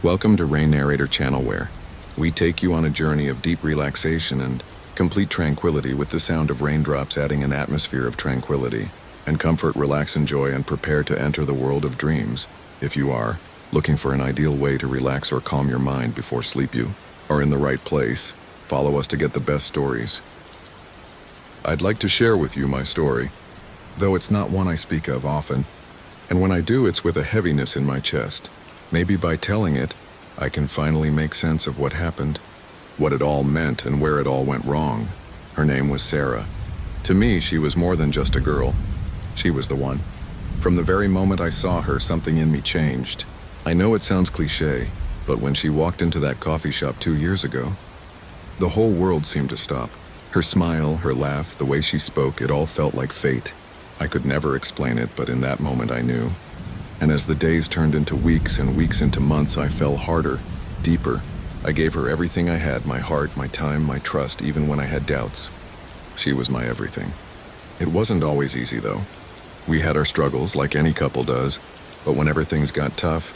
Welcome to Rain Narrator channel where we take you on a journey of deep relaxation and complete tranquility with the sound of raindrops adding an atmosphere of tranquility and comfort. Relax, enjoy, and prepare to enter the world of dreams. If you are looking for an ideal way to relax or calm your mind before sleep, you are in the right place. Follow us to get the best stories. I'd like to share with you my story, though it's not one I speak of often, and when I do, it's with a heaviness in my chest. Maybe by telling it, I can finally make sense of what happened, what it all meant, and where it all went wrong. Her name was Sarah. To me, she was more than just a girl. She was the one. From the very moment I saw her, something in me changed. I know it sounds cliché, but when she walked into that coffee shop 2 years ago, the whole world seemed to stop. Her smile, her laugh, the way she spoke, it all felt like fate. I could never explain it, but in that moment I knew. And as the days turned into weeks and weeks into months, I fell harder, deeper. I gave her everything I had, my heart, my time, my trust, even when I had doubts. She was my everything. It wasn't always easy, though. We had our struggles, like any couple does, but whenever things got tough,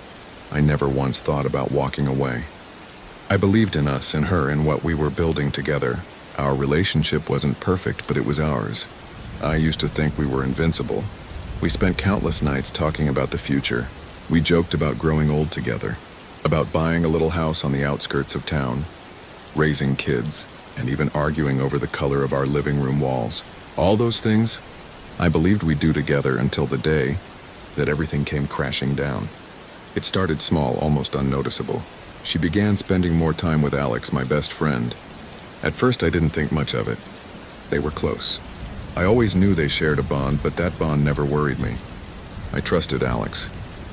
I never once thought about walking away. I believed in us and her and what we were building together. Our relationship wasn't perfect, but it was ours. I used to think we were invincible. We spent countless nights talking about the future. We joked about growing old together, about buying a little house on the outskirts of town, raising kids, and even arguing over the color of our living room walls. All those things I believed we'd do together until the day that everything came crashing down. It started small, almost unnoticeable. She began spending more time with Alex, my best friend. At first, I didn't think much of it. They were close. I always knew they shared a bond, but that bond never worried me. I trusted Alex.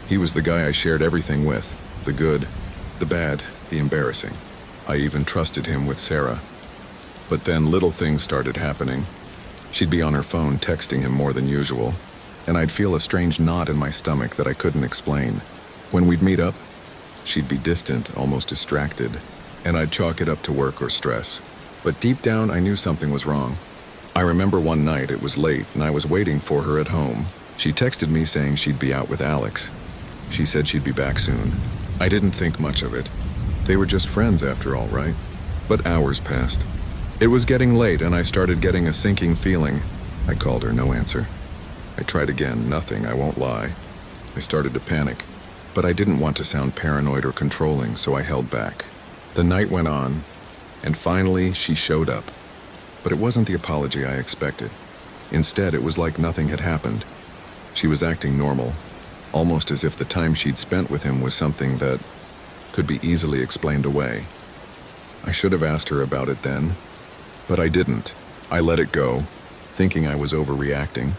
He was the guy I shared everything with, the good, the bad, the embarrassing. I even trusted him with Sarah. But then little things started happening. She'd be on her phone texting him more than usual, and I'd feel a strange knot in my stomach that I couldn't explain. When we'd meet up, she'd be distant, almost distracted, and I'd chalk it up to work or stress. But deep down, I knew something was wrong. I remember one night, it was late, and I was waiting for her at home. She texted me saying she'd be out with Alex. She said she'd be back soon. I didn't think much of it. They were just friends after all, right? But hours passed. It was getting late, and I started getting a sinking feeling. I called her, no answer. I tried again, nothing, I won't lie. I started to panic, but I didn't want to sound paranoid or controlling, so I held back. The night went on, and finally she showed up. But it wasn't the apology I expected. Instead, it was like nothing had happened. She was acting normal, almost as if the time she'd spent with him was something that could be easily explained away. I should have asked her about it then, but I didn't. I let it go, thinking I was overreacting.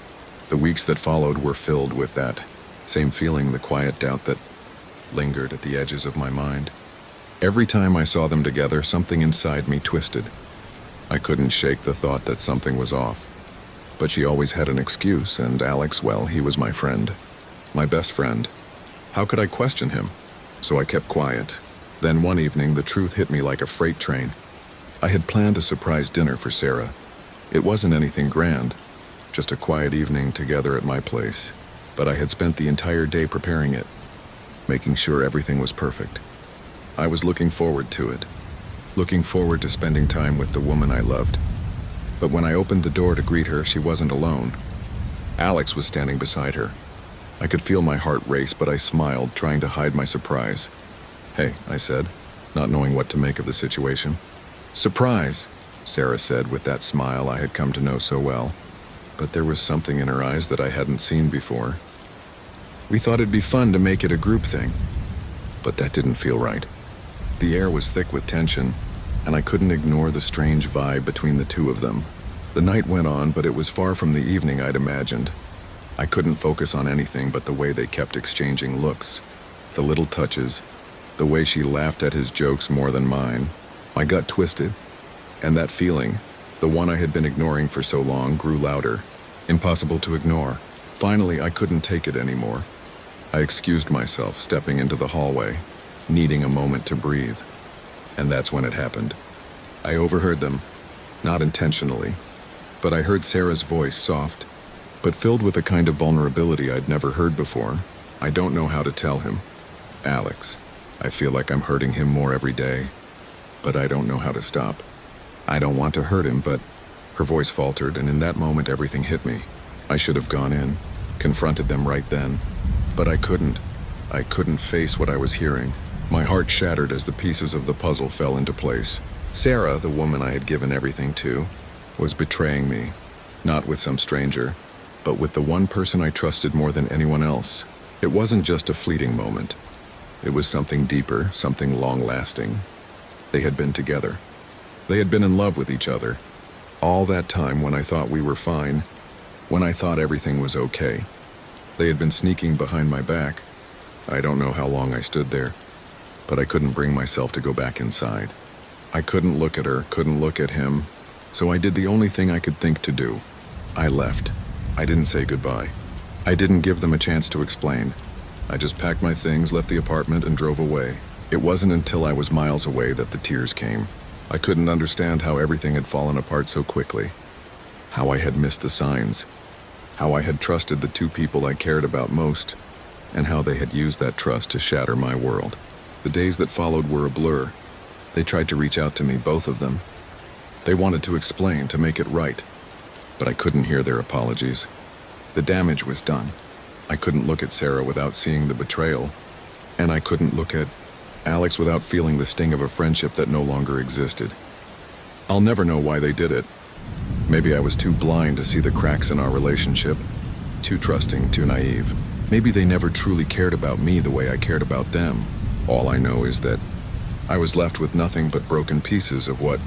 The weeks that followed were filled with that same feeling, the quiet doubt that lingered at the edges of my mind. Every time I saw them together, something inside me twisted. I couldn't shake the thought that something was off. But she always had an excuse, and Alex, well, he was my friend. My best friend. How could I question him? So I kept quiet. Then one evening, the truth hit me like a freight train. I had planned a surprise dinner for Sarah. It wasn't anything grand, just a quiet evening together at my place. But I had spent the entire day preparing it, making sure everything was perfect. I was looking forward to it. Looking forward to spending time with the woman I loved. But when I opened the door to greet her, she wasn't alone. Alex was standing beside her. I could feel my heart race, but I smiled, trying to hide my surprise. "Hey," I said, not knowing what to make of the situation. "Surprise," Sarah said with that smile I had come to know so well. But there was something in her eyes that I hadn't seen before. "We thought it'd be fun to make it a group thing." But that didn't feel right. The air was thick with tension, and I couldn't ignore the strange vibe between the two of them. The night went on, but it was far from the evening I'd imagined. I couldn't focus on anything but the way they kept exchanging looks, the little touches, the way she laughed at his jokes more than mine. My gut twisted, and that feeling, the one I had been ignoring for so long, grew louder. Impossible to ignore. Finally, I couldn't take it anymore. I excused myself, stepping into the hallway, needing a moment to breathe. And that's when it happened. I overheard them, not intentionally, but I heard Sarah's voice, soft, but filled with a kind of vulnerability I'd never heard before. "I don't know how to tell him. Alex, I feel like I'm hurting him more every day, but I don't know how to stop. I don't want to hurt him, but her voice faltered, and in that moment everything hit me. I should have gone in, confronted them right then, but I couldn't. I couldn't face what I was hearing. My heart shattered as the pieces of the puzzle fell into place. Sarah, the woman I had given everything to, was betraying me, not with some stranger, but with the one person I trusted more than anyone else. It wasn't just a fleeting moment. It was something deeper, something long-lasting. They had been together. They had been in love with each other. All that time when I thought we were fine, when I thought everything was okay. They had been sneaking behind my back. I don't know how long I stood there, but I couldn't bring myself to go back inside. I couldn't look at her, couldn't look at him, so I did the only thing I could think to do. I left. I didn't say goodbye. I didn't give them a chance to explain. I just packed my things, left the apartment, and drove away. It wasn't until I was miles away that the tears came. I couldn't understand how everything had fallen apart so quickly. How I had missed the signs. How I had trusted the two people I cared about most, and how they had used that trust to shatter my world. The days that followed were a blur. They tried to reach out to me, both of them. They wanted to explain, to make it right, but I couldn't hear their apologies. The damage was done. I couldn't look at Sarah without seeing the betrayal, and I couldn't look at Alex without feeling the sting of a friendship that no longer existed. I'll never know why they did it. Maybe I was too blind to see the cracks in our relationship, too trusting, too naive. Maybe they never truly cared about me the way I cared about them. All I know is that I was left with nothing but broken pieces of what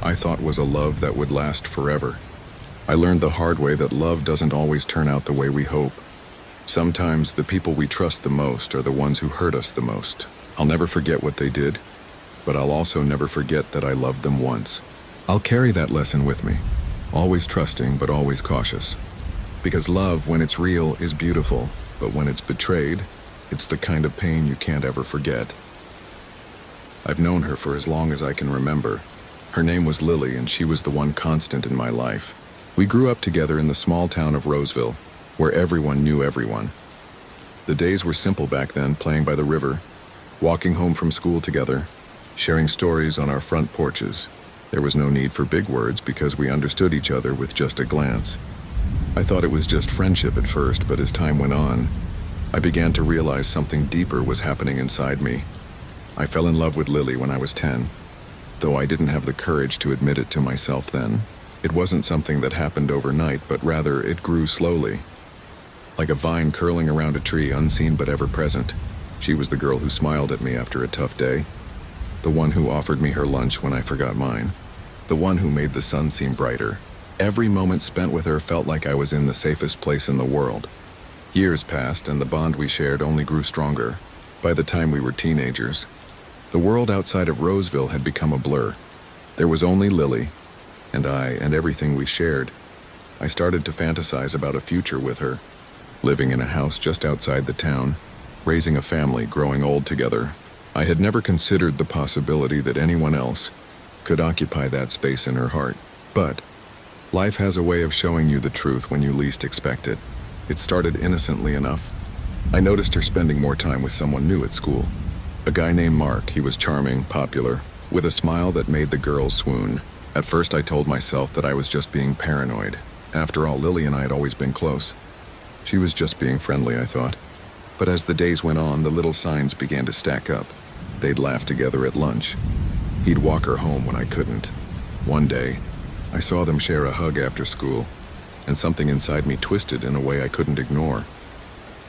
I thought was a love that would last forever. I learned the hard way that love doesn't always turn out the way we hope. Sometimes the people we trust the most are the ones who hurt us the most. I'll never forget what they did, but I'll also never forget that I loved them once. I'll carry that lesson with me, always trusting but always cautious. Because love, when it's real, is beautiful, but when it's betrayed, it's the kind of pain you can't ever forget. I've known her for as long as I can remember. Her name was Lily, and she was the one constant in my life. We grew up together in the small town of Roseville, where everyone knew everyone. The days were simple back then, playing by the river, walking home from school together, sharing stories on our front porches. There was no need for big words because we understood each other with just a glance. I thought it was just friendship at first, but as time went on, I began to realize something deeper was happening inside me. I fell in love with Lily when I was 10, though I didn't have the courage to admit it to myself then. It wasn't something that happened overnight, but rather it grew slowly. Like a vine curling around a tree, unseen but ever present. She was the girl who smiled at me after a tough day, the one who offered me her lunch when I forgot mine, the one who made the sun seem brighter. Every moment spent with her felt like I was in the safest place in the world. Years passed, and the bond we shared only grew stronger. By the time we were teenagers, the world outside of Roseville had become a blur. There was only Lily, and I, and everything we shared. I started to fantasize about a future with her, living in a house just outside the town, raising a family, growing old together. I had never considered the possibility that anyone else could occupy that space in her heart. But life has a way of showing you the truth when you least expect it. It started innocently enough. I noticed her spending more time with someone new at school. A guy named Mark. He was charming, popular, with a smile that made the girls swoon. At first I told myself that I was just being paranoid. After all, Lily and I had always been close. She was just being friendly, I thought. But as the days went on, the little signs began to stack up. They'd laugh together at lunch. He'd walk her home when I couldn't. One day, I saw them share a hug after school, and something inside me twisted in a way I couldn't ignore.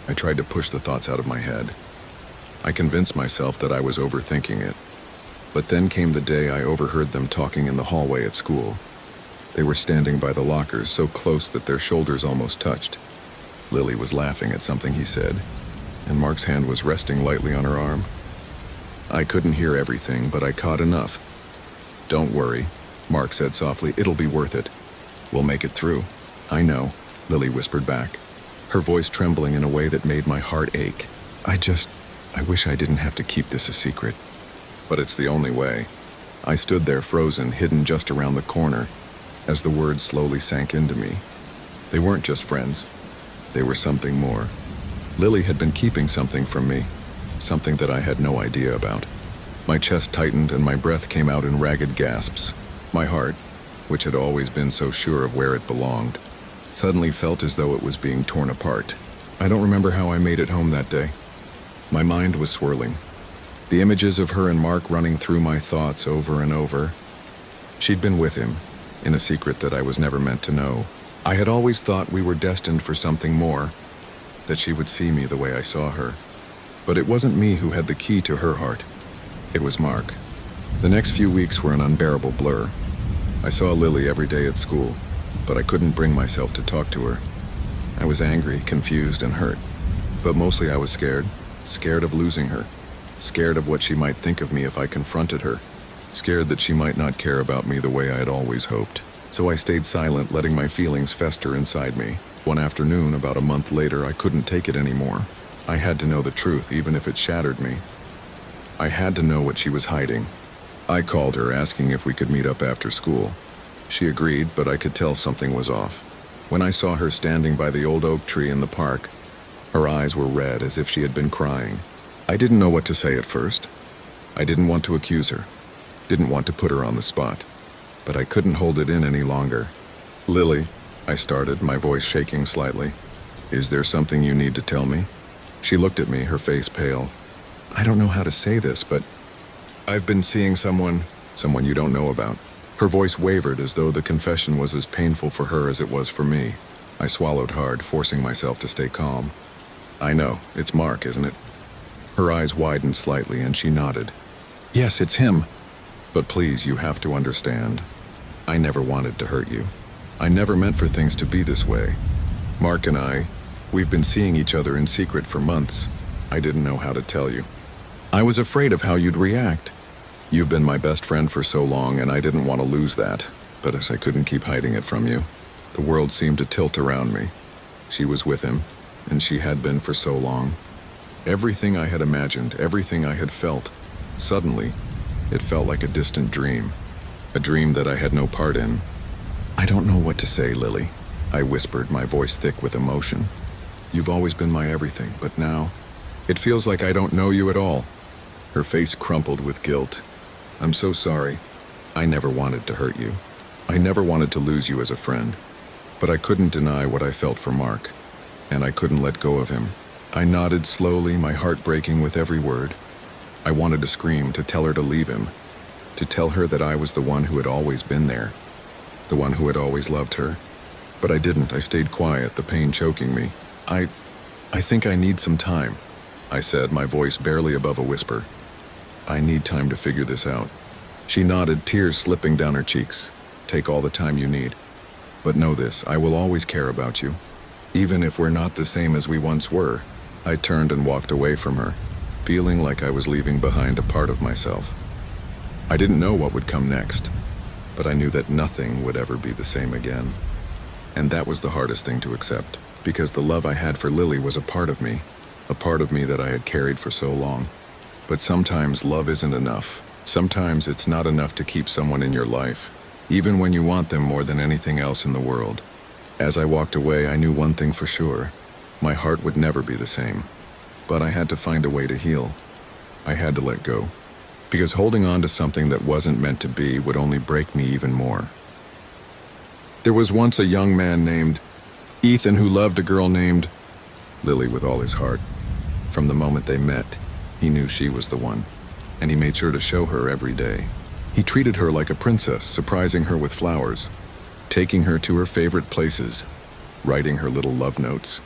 I tried to push the thoughts out of my head. I convinced myself that I was overthinking it. But then came the day I overheard them talking in the hallway at school. They were standing by the lockers, so close that their shoulders almost touched. Lily was laughing at something he said, and Mark's hand was resting lightly on her arm. I couldn't hear everything, but I caught enough. "Don't worry," Mark said softly. "It'll be worth it. We'll make it through." "I know," Lily whispered back, her voice trembling in a way that made my heart ache. I wish I didn't have to keep this a secret. But it's the only way." I stood there frozen, hidden just around the corner, as the words slowly sank into me. They weren't just friends. They were something more. Lily had been keeping something from me. something that I had no idea about. My chest tightened and my breath came out in ragged gasps. My heart, which had always been so sure of where it belonged, suddenly felt as though it was being torn apart. I don't remember how I made it home that day. My mind was swirling, the images of her and Mark running through my thoughts over and over. She'd been with him, in a secret that I was never meant to know. I had always thought we were destined for something more, that she would see me the way I saw her. But it wasn't me who had the key to her heart. It was Mark. The next few weeks were an unbearable blur. I saw Lily every day at school, but I couldn't bring myself to talk to her. I was angry, confused, and hurt. But mostly I was scared of losing her, scared of what she might think of me if I confronted her, scared that she might not care about me the way I had always hoped. So I stayed silent, letting my feelings fester inside me. One afternoon, about a month later, I couldn't take it anymore. I had to know the truth, even if it shattered me. I had to know what she was hiding. I called her, asking if we could meet up after school. She agreed, but I could tell something was off. When I saw her standing by the old oak tree in the park, her eyes were red as if she had been crying. I didn't know what to say at first. I didn't want to accuse her, didn't want to put her on the spot, but I couldn't hold it in any longer. "Lily," I started, my voice shaking slightly. "Is there something you need to tell me?" She looked at me, her face pale. "I don't know how to say this, but I've been seeing someone you don't know about." Her voice wavered as though the confession was as painful for her as it was for me. I swallowed hard, forcing myself to stay calm. "I know, it's Mark, isn't it?" Her eyes widened slightly and she nodded. "Yes, it's him. But please, you have to understand. I never wanted to hurt you. I never meant for things to be this way. Mark and we've been seeing each other in secret for months. I didn't know how to tell you. I was afraid of how you'd react. You've been my best friend for so long, and I didn't want to lose that, but as I couldn't keep hiding it from you. The world seemed to tilt around me. She was with him, and she had been for so long. Everything I had imagined, everything I had felt, suddenly, it felt like a distant dream, a dream that I had no part in. I don't know what to say, Lily," I whispered, my voice thick with emotion. "You've always been my everything, but now, it feels like I don't know you at all." Her face crumpled with guilt. "I'm so sorry. I never wanted to hurt you. I never wanted to lose you as a friend. But I couldn't deny what I felt for Mark, and I couldn't let go of him." I nodded slowly, my heart breaking with every word. I wanted to scream, to tell her to leave him, to tell her that I was the one who had always been there, the one who had always loved her. But I didn't. I stayed quiet, the pain choking me. I think I need some time," I said, my voice barely above a whisper. "I need time to figure this out." She nodded, tears slipping down her cheeks. "Take all the time you need. But know this, I will always care about you, even if we're not the same as we once were." I turned and walked away from her, feeling like I was leaving behind a part of myself. I didn't know what would come next, but I knew that nothing would ever be the same again. And that was the hardest thing to accept, because the love I had for Lily was a part of me that I had carried for so long. But sometimes love isn't enough. Sometimes it's not enough to keep someone in your life, even when you want them more than anything else in the world. As I walked away, I knew one thing for sure. My heart would never be the same. But I had to find a way to heal. I had to let go, because holding on to something that wasn't meant to be would only break me even more. There was once a young man named Ethan who loved a girl named Lily with all his heart. From the moment they met, he knew she was the one, and he made sure to show her every day. He treated her like a princess, surprising her with flowers, taking her to her favorite places, writing her little love notes,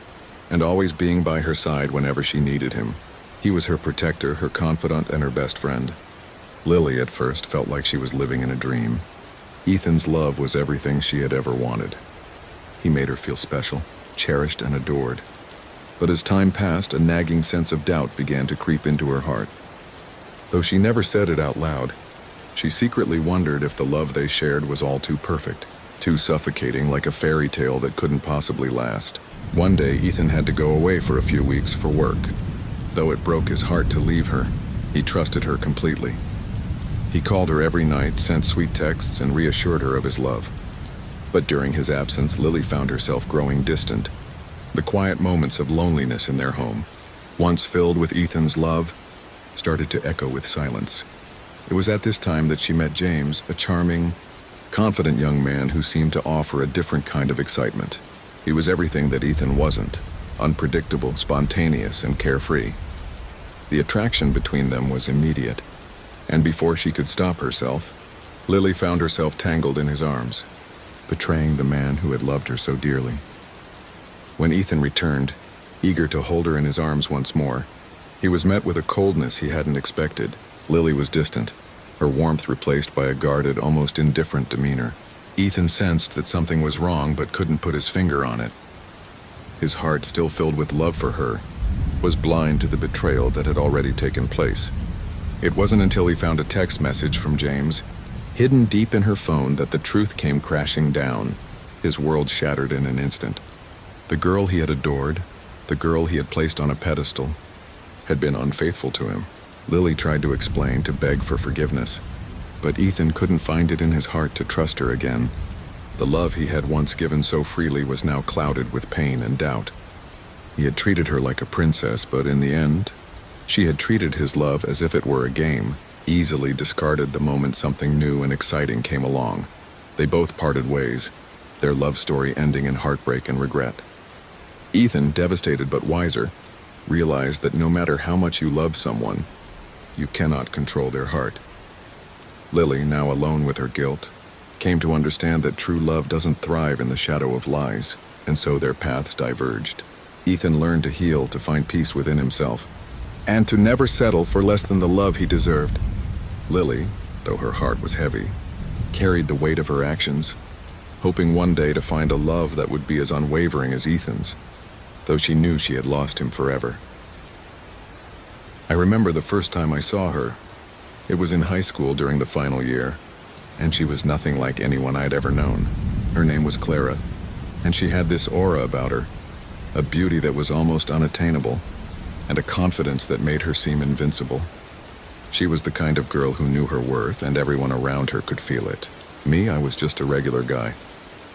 and always being by her side whenever she needed him. He was her protector, her confidant, and her best friend. Lily at first felt like she was living in a dream. Ethan's love was everything she had ever wanted. He made her feel special, cherished, and adored. But as time passed, a nagging sense of doubt began to creep into her heart. Though she never said it out loud, she secretly wondered if the love they shared was all too perfect, too suffocating, like a fairy tale that couldn't possibly last. One day, Ethan had to go away for a few weeks for work. Though it broke his heart to leave her, he trusted her completely. He called her every night, sent sweet texts, and reassured her of his love. But during his absence, Lily found herself growing distant. The quiet moments of loneliness in their home, once filled with Ethan's love, started to echo with silence. It was at this time that she met James, a charming, confident young man who seemed to offer a different kind of excitement. He was everything that Ethan wasn't: unpredictable, spontaneous, and carefree. The attraction between them was immediate, and before she could stop herself, Lily found herself tangled in his arms, betraying the man who had loved her so dearly. When Ethan returned, eager to hold her in his arms once more, he was met with a coldness he hadn't expected. Lily was distant, her warmth replaced by a guarded, almost indifferent demeanor. Ethan sensed that something was wrong but couldn't put his finger on it. His heart, still filled with love for her, was blind to the betrayal that had already taken place. It wasn't until he found a text message from James, hidden deep in her phone, that the truth came crashing down. His world shattered in an instant. The girl he had adored, the girl he had placed on a pedestal, had been unfaithful to him. Lily tried to explain, to beg for forgiveness, but Ethan couldn't find it in his heart to trust her again. The love he had once given so freely was now clouded with pain and doubt. He had treated her like a princess, but in the end, she had treated his love as if it were a game, easily discarded the moment something new and exciting came along. They both parted ways, their love story ending in heartbreak and regret. Ethan, devastated but wiser, realized that no matter how much you love someone, you cannot control their heart. Lily, now alone with her guilt, came to understand that true love doesn't thrive in the shadow of lies, and so their paths diverged. Ethan learned to heal, to find peace within himself, and to never settle for less than the love he deserved. Lily, though her heart was heavy, carried the weight of her actions, hoping one day to find a love that would be as unwavering as Ethan's, though she knew she had lost him forever. I remember the first time I saw her. It was in high school during the final year, and she was nothing like anyone I'd ever known. Her name was Clara, and she had this aura about her, a beauty that was almost unattainable, and a confidence that made her seem invincible. She was the kind of girl who knew her worth, and everyone around her could feel it. Me, I was just a regular guy,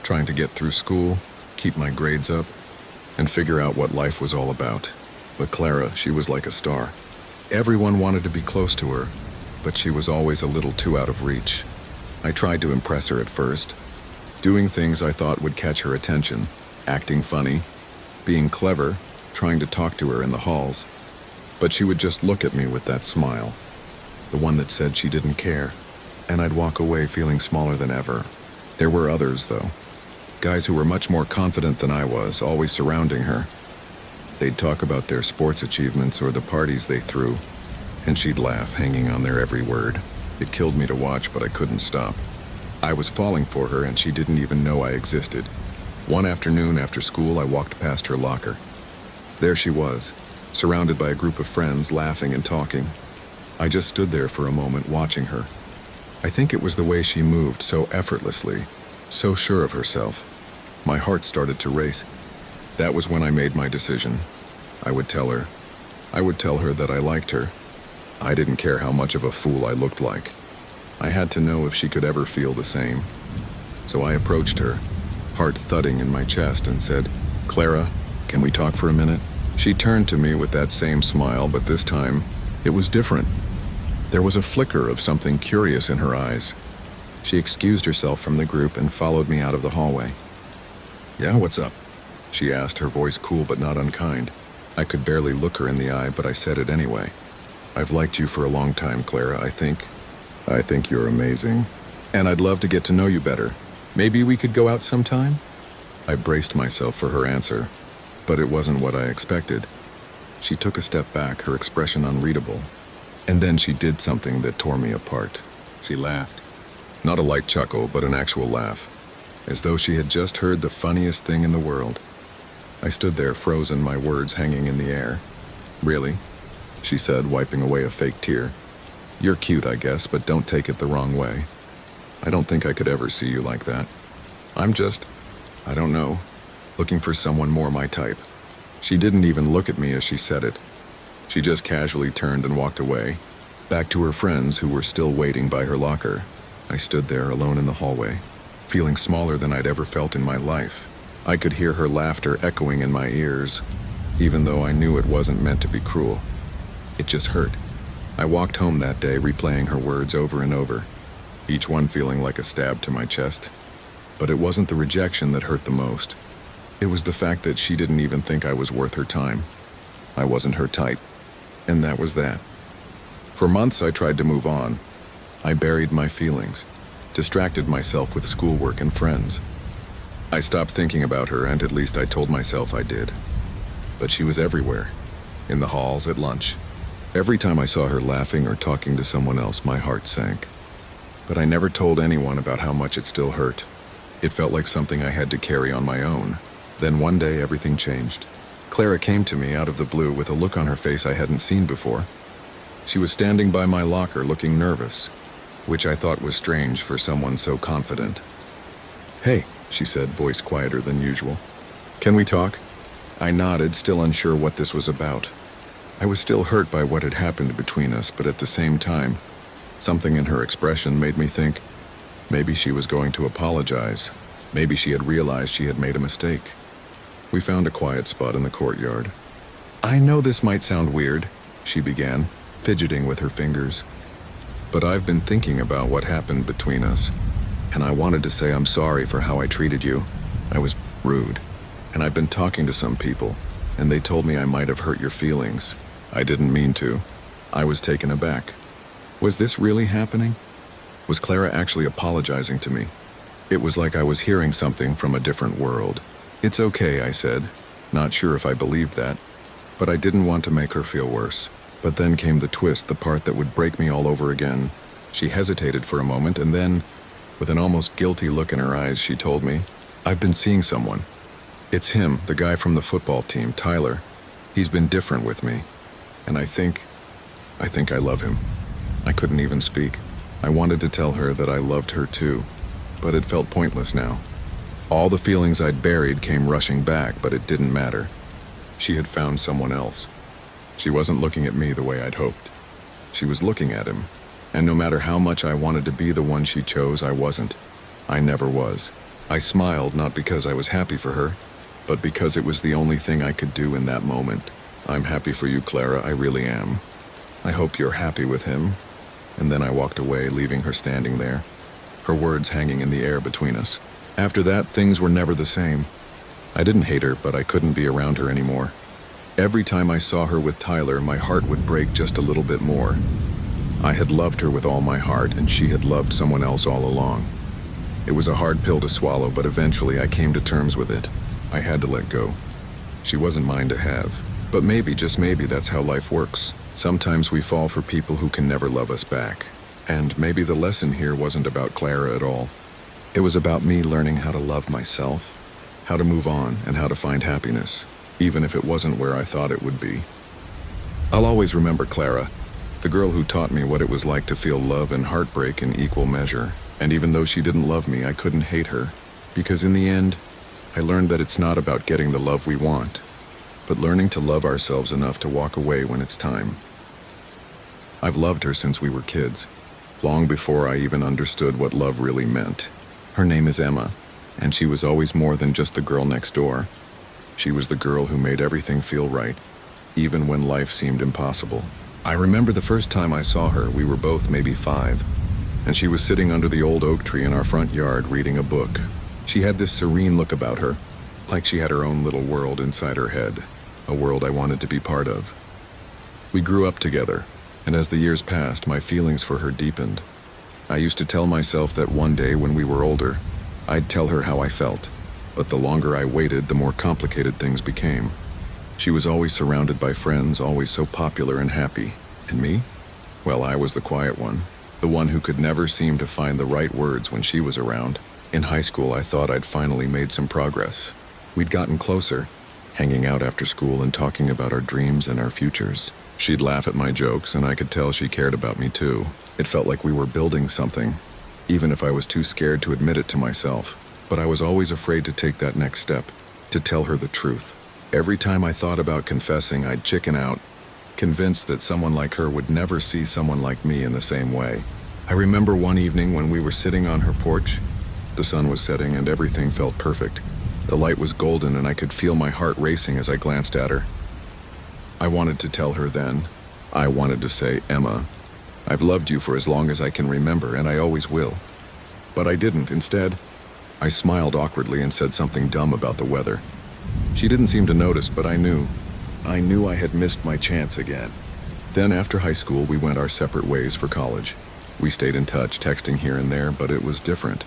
trying to get through school, keep my grades up, and figure out what life was all about. But Clara, she was like a star. Everyone wanted to be close to her, but she was always a little too out of reach. I tried to impress her at first, doing things I thought would catch her attention, acting funny, being clever, trying to talk to her in the halls. But she would just look at me with that smile, the one that said she didn't care, and I'd walk away feeling smaller than ever. There were others, though. Guys who were much more confident than I was, always surrounding her. They'd talk about their sports achievements or the parties they threw, and she'd laugh, hanging on their every word. It killed me to watch, but I couldn't stop. I was falling for her, and she didn't even know I existed. One afternoon after school, I walked past her locker. There she was, surrounded by a group of friends, laughing and talking. I just stood there for a moment, watching her. I think it was the way she moved, so effortlessly, so sure of herself. My heart started to race. That was when I made my decision. I would tell her. I would tell her that I liked her. I didn't care how much of a fool I looked like. I had to know if she could ever feel the same. So I approached her, heart thudding in my chest, and said, "Clara, can we talk for a minute?" She turned to me with that same smile, but this time, it was different. There was a flicker of something curious in her eyes. She excused herself from the group and followed me out of the hallway. "Yeah, what's up?" she asked, her voice cool but not unkind. I could barely look her in the eye, but I said it anyway. "I've liked you for a long time, Clara. I think you're amazing. And I'd love to get to know you better. Maybe we could go out sometime?" I braced myself for her answer, but it wasn't what I expected. She took a step back, her expression unreadable. And then she did something that tore me apart. She laughed. Not a light chuckle, but an actual laugh, as though she had just heard the funniest thing in the world. I stood there, frozen, my words hanging in the air. "Really?" she said, wiping away a fake tear. "You're cute, I guess, but don't take it the wrong way. I don't think I could ever see you like that. I'm just, I don't know, looking for someone more my type." She didn't even look at me as she said it. She just casually turned and walked away, back to her friends who were still waiting by her locker. I stood there alone in the hallway, feeling smaller than I'd ever felt in my life. I could hear her laughter echoing in my ears, even though I knew it wasn't meant to be cruel. It just hurt. I walked home that day replaying her words over and over, each one feeling like a stab to my chest. But it wasn't the rejection that hurt the most. It was the fact that she didn't even think I was worth her time. I wasn't her type, and that was that. For months I tried to move on. I buried my feelings, distracted myself with schoolwork and friends. I stopped thinking about her, and at least I told myself I did. But she was everywhere, in the halls, at lunch. Every time I saw her laughing or talking to someone else, my heart sank. But I never told anyone about how much it still hurt. It felt like something I had to carry on my own. Then one day everything changed. Clara came to me out of the blue with a look on her face I hadn't seen before. She was standing by my locker looking nervous, which I thought was strange for someone so confident. "Hey," she said, voice quieter than usual. "Can we talk?" I nodded, still unsure what this was about. I was still hurt by what had happened between us, but at the same time, something in her expression made me think maybe she was going to apologize. Maybe she had realized she had made a mistake. We found a quiet spot in the courtyard. "I know this might sound weird," she began, fidgeting with her fingers. "But I've been thinking about what happened between us, and I wanted to say I'm sorry for how I treated you. I was rude, and I've been talking to some people, and they told me I might have hurt your feelings. I didn't mean to. I was taken aback. Was this really happening? Was Clara actually apologizing to me? It was like I was hearing something from a different world. "It's okay," I said, not sure if I believed that, but I didn't want to make her feel worse. But then came the twist, the part that would break me all over again. She hesitated for a moment, and then, with an almost guilty look in her eyes, she told me, "I've been seeing someone. It's him, the guy from the football team, Tyler. He's been different with me, and I think I love him." I couldn't even speak. I wanted to tell her that I loved her too, but it felt pointless now. All the feelings I'd buried came rushing back, but it didn't matter. She had found someone else. She wasn't looking at me the way I'd hoped. She was looking at him, and no matter how much I wanted to be the one she chose, I wasn't. I never was. I smiled, not because I was happy for her, but because it was the only thing I could do in that moment. "I'm happy for you, Clara, I really am. I hope you're happy with him." And then I walked away, leaving her standing there, her words hanging in the air between us. After that, things were never the same. I didn't hate her, but I couldn't be around her anymore. Every time I saw her with Tyler, my heart would break just a little bit more. I had loved her with all my heart, and she had loved someone else all along. It was a hard pill to swallow, but eventually I came to terms with it. I had to let go. She wasn't mine to have. But maybe, just maybe, that's how life works. Sometimes we fall for people who can never love us back. And maybe the lesson here wasn't about Clara at all. It was about me learning how to love myself, how to move on, and how to find happiness, even if it wasn't where I thought it would be. I'll always remember Clara, the girl who taught me what it was like to feel love and heartbreak in equal measure. And even though she didn't love me, I couldn't hate her, because in the end, I learned that it's not about getting the love we want, but learning to love ourselves enough to walk away when it's time. I've loved her since we were kids, long before I even understood what love really meant. Her name is Emma, and she was always more than just the girl next door. She was the girl who made everything feel right, even when life seemed impossible. I remember the first time I saw her, we were both maybe 5, and she was sitting under the old oak tree in our front yard reading a book. She had this serene look about her, like she had her own little world inside her head, a world I wanted to be part of. We grew up together, and as the years passed, my feelings for her deepened. I used to tell myself that one day when we were older, I'd tell her how I felt, but the longer I waited, the more complicated things became. She was always surrounded by friends, always so popular and happy. And me? Well, I was the quiet one, the one who could never seem to find the right words when she was around. In high school, I thought I'd finally made some progress. We'd gotten closer, hanging out after school and talking about our dreams and our futures. She'd laugh at my jokes, and I could tell she cared about me too. It felt like we were building something, even if I was too scared to admit it to myself. But I was always afraid to take that next step, to tell her the truth. Every time I thought about confessing, I'd chicken out, convinced that someone like her would never see someone like me in the same way. I remember one evening when we were sitting on her porch. The sun was setting and everything felt perfect. The light was golden and I could feel my heart racing as I glanced at her. I wanted to tell her then, I wanted to say, Emma, I've loved you for as long as I can remember, and I always will. But I didn't. Instead, I smiled awkwardly and said something dumb about the weather. She didn't seem to notice, but I knew. I knew I had missed my chance again. Then after high school, we went our separate ways for college. We stayed in touch, texting here and there, but it was different.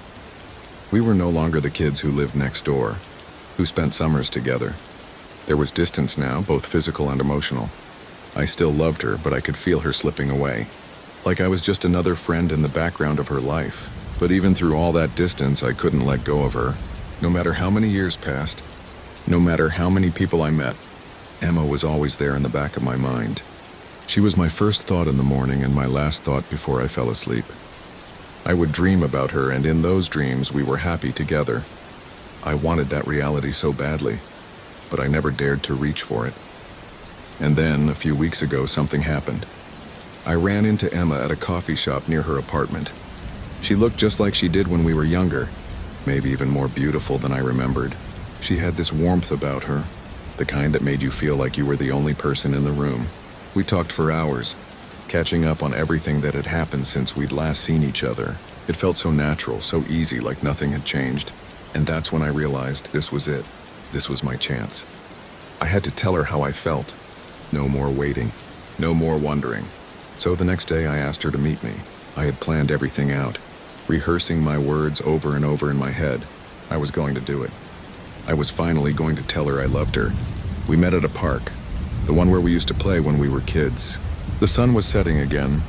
We were no longer the kids who lived next door, who spent summers together. There was distance now, both physical and emotional. I still loved her, but I could feel her slipping away, like I was just another friend in the background of her life. But even through all that distance, I couldn't let go of her. No matter how many years passed, no matter how many people I met, Emma was always there in the back of my mind. She was my first thought in the morning and my last thought before I fell asleep. I would dream about her, and in those dreams we were happy together. I wanted that reality so badly, but I never dared to reach for it. And then, a few weeks ago, something happened. I ran into Emma at a coffee shop near her apartment. She looked just like she did when we were younger, maybe even more beautiful than I remembered. She had this warmth about her, the kind that made you feel like you were the only person in the room. We talked for hours, catching up on everything that had happened since we'd last seen each other. It felt so natural, so easy, like nothing had changed. And that's when I realized this was it. This was my chance. I had to tell her how I felt. No more waiting. No more wondering. So the next day I asked her to meet me. I had planned everything out, rehearsing my words over and over in my head. I was going to do it. I was finally going to tell her I loved her. We met at a park, the one where we used to play when we were kids. The sun was setting again,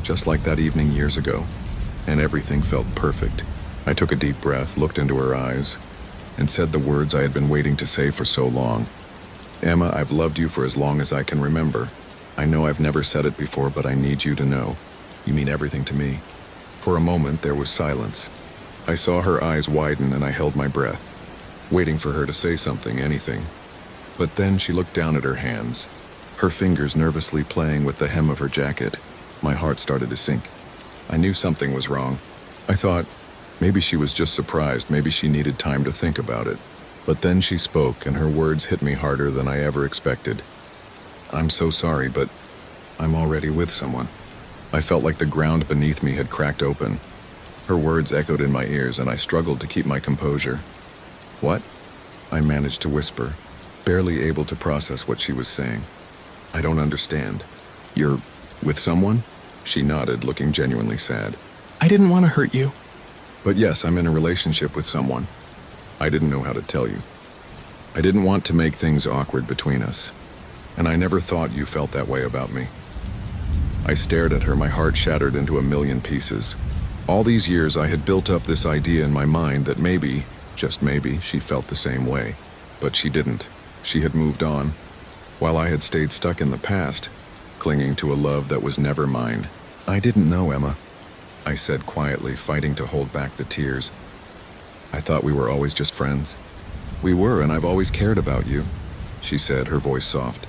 just like that evening years ago, and everything felt perfect. I took a deep breath, looked into her eyes, and said the words I had been waiting to say for so long. Emma, I've loved you for as long as I can remember. I know I've never said it before, but I need you to know. You mean everything to me. For a moment, there was silence. I saw her eyes widen and I held my breath, waiting for her to say something, anything. But then she looked down at her hands, her fingers nervously playing with the hem of her jacket. My heart started to sink. I knew something was wrong. I thought, maybe she was just surprised, maybe she needed time to think about it. But then she spoke, and her words hit me harder than I ever expected. I'm so sorry, but I'm already with someone. I felt like the ground beneath me had cracked open. Her words echoed in my ears, and I struggled to keep my composure. What? I managed to whisper, barely able to process what she was saying. I don't understand. You're with someone? She nodded, looking genuinely sad. I didn't want to hurt you. But yes, I'm in a relationship with someone. I didn't know how to tell you. I didn't want to make things awkward between us, and I never thought you felt that way about me. I stared at her, my heart shattered into a million pieces. All these years I had built up this idea in my mind that maybe, just maybe, she felt the same way. But she didn't. She had moved on, while I had stayed stuck in the past, clinging to a love that was never mine. I didn't know, Emma, I said quietly, fighting to hold back the tears. I thought we were always just friends. We were, and I've always cared about you, she said, her voice soft.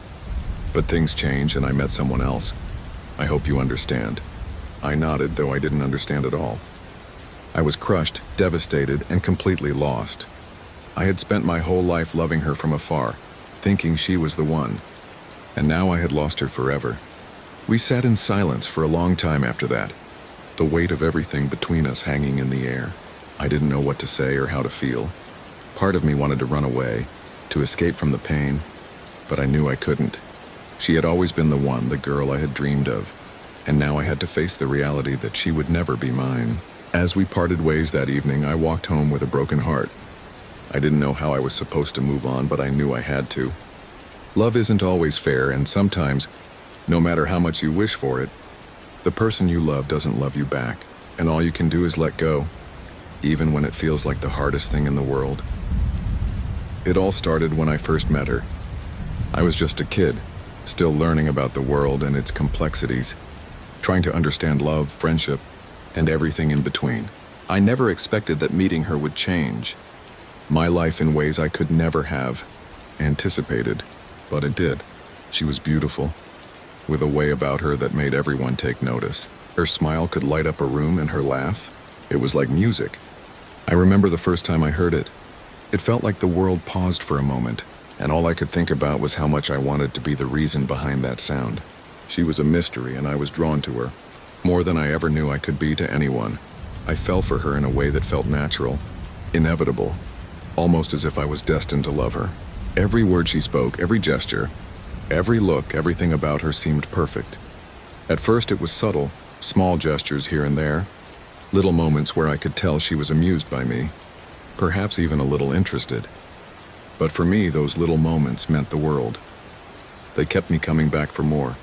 But things changed and I met someone else. I hope you understand. I nodded, though I didn't understand at all. I was crushed, devastated, and completely lost. I had spent my whole life loving her from afar, thinking she was the one. And now I had lost her forever. We sat in silence for a long time after that, the weight of everything between us hanging in the air. I didn't know what to say or how to feel. Part of me wanted to run away, to escape from the pain, but I knew I couldn't. She had always been the one, the girl I had dreamed of, and now I had to face the reality that she would never be mine. As we parted ways that evening, I walked home with a broken heart. I didn't know how I was supposed to move on, but I knew I had to. Love isn't always fair, and sometimes, no matter how much you wish for it, the person you love doesn't love you back, and all you can do is let go, even when it feels like the hardest thing in the world. It all started when I first met her. I was just a kid, still learning about the world and its complexities, trying to understand love, friendship, and everything in between. I never expected that meeting her would change my life in ways I could never have anticipated, but it did. She was beautiful, with a way about her that made everyone take notice. Her smile could light up a room, and her laugh, it was like music. I remember the first time I heard it. It felt like the world paused for a moment, and all I could think about was how much I wanted to be the reason behind that sound. She was a mystery, and I was drawn to her, more than I ever knew I could be to anyone. I fell for her in a way that felt natural, inevitable, almost as if I was destined to love her. Every word she spoke, every gesture, every look, everything about her seemed perfect. At first it was subtle, small gestures here and there, little moments where I could tell she was amused by me, perhaps even a little interested. But for me, those little moments meant the world. They kept me coming back for more,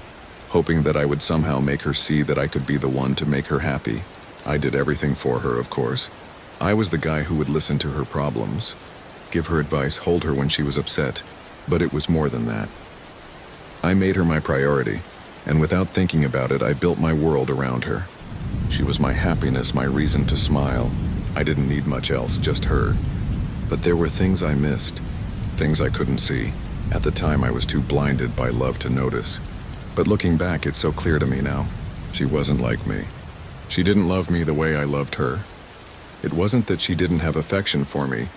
hoping that I would somehow make her see that I could be the one to make her happy. I did everything for her, of course. I was the guy who would listen to her problems, give her advice, hold her when she was upset. But it was more than that. I made her my priority, and without thinking about it, I built my world around her. She was my happiness, my reason to smile. I didn't need much else, just her. But there were things I missed, things I couldn't see. At the time, I was too blinded by love to notice. But looking back, it's so clear to me now. She wasn't like me. She didn't love me the way I loved her. It wasn't that she didn't have affection for me.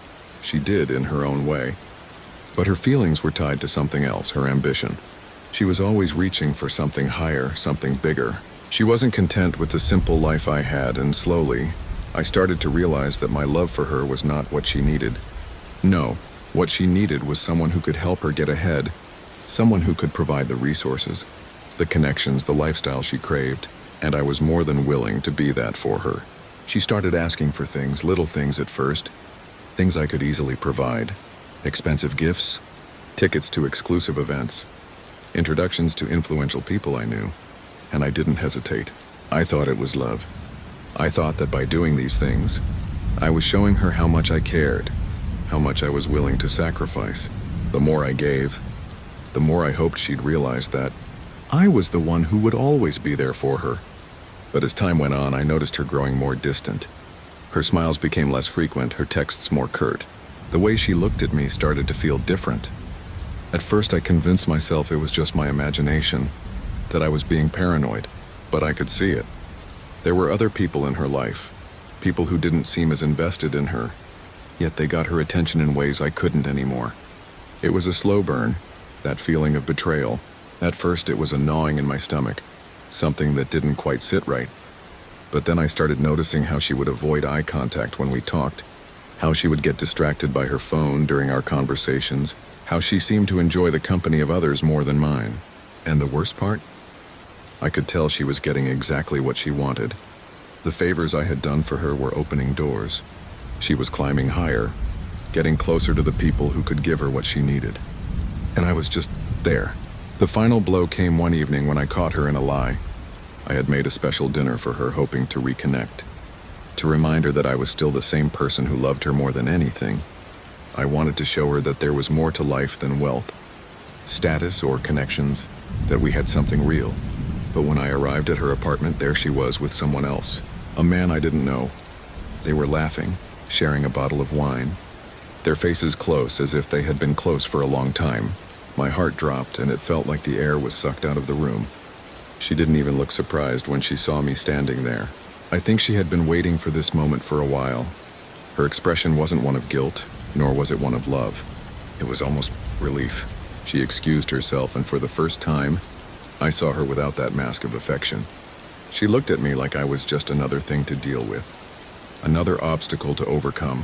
She did in her own way. But her feelings were tied to something else, her ambition. She was always reaching for something higher, something bigger. She wasn't content with the simple life I had, and slowly, I started to realize that my love for her was not what she needed. No, what she needed was someone who could help her get ahead, someone who could provide the resources, the connections, the lifestyle she craved, and I was more than willing to be that for her. She started asking for things, little things at first, things I could easily provide. Expensive gifts, tickets to exclusive events, introductions to influential people I knew, and I didn't hesitate. I thought it was love. I thought that by doing these things, I was showing her how much I cared, how much I was willing to sacrifice. The more I gave, the more I hoped she'd realize that I was the one who would always be there for her. But as time went on, I noticed her growing more distant. Her smiles became less frequent, her texts more curt. The way she looked at me started to feel different. At first, I convinced myself it was just my imagination, that I was being paranoid, but I could see it. There were other people in her life, people who didn't seem as invested in her, yet they got her attention in ways I couldn't anymore. It was a slow burn, that feeling of betrayal. At first, it was a gnawing in my stomach, something that didn't quite sit right. But then I started noticing how she would avoid eye contact when we talked, how she would get distracted by her phone during our conversations, how she seemed to enjoy the company of others more than mine. And the worst part? I could tell she was getting exactly what she wanted. The favors I had done for her were opening doors. She was climbing higher, getting closer to the people who could give her what she needed. And I was just there. The final blow came one evening when I caught her in a lie. I had made a special dinner for her, hoping to reconnect, to remind her that I was still the same person who loved her more than anything. I wanted to show her that there was more to life than wealth, status, or connections, that we had something real. But when I arrived at her apartment, there she was with someone else, a man I didn't know. They were laughing, sharing a bottle of wine, their faces close as if they had been close for a long time. My heart dropped, and it felt like the air was sucked out of the room. She didn't even look surprised when she saw me standing there. I think she had been waiting for this moment for a while. Her expression wasn't one of guilt, nor was it one of love. It was almost relief. She excused herself, and for the first time, I saw her without that mask of affection. She looked at me like I was just another thing to deal with, another obstacle to overcome.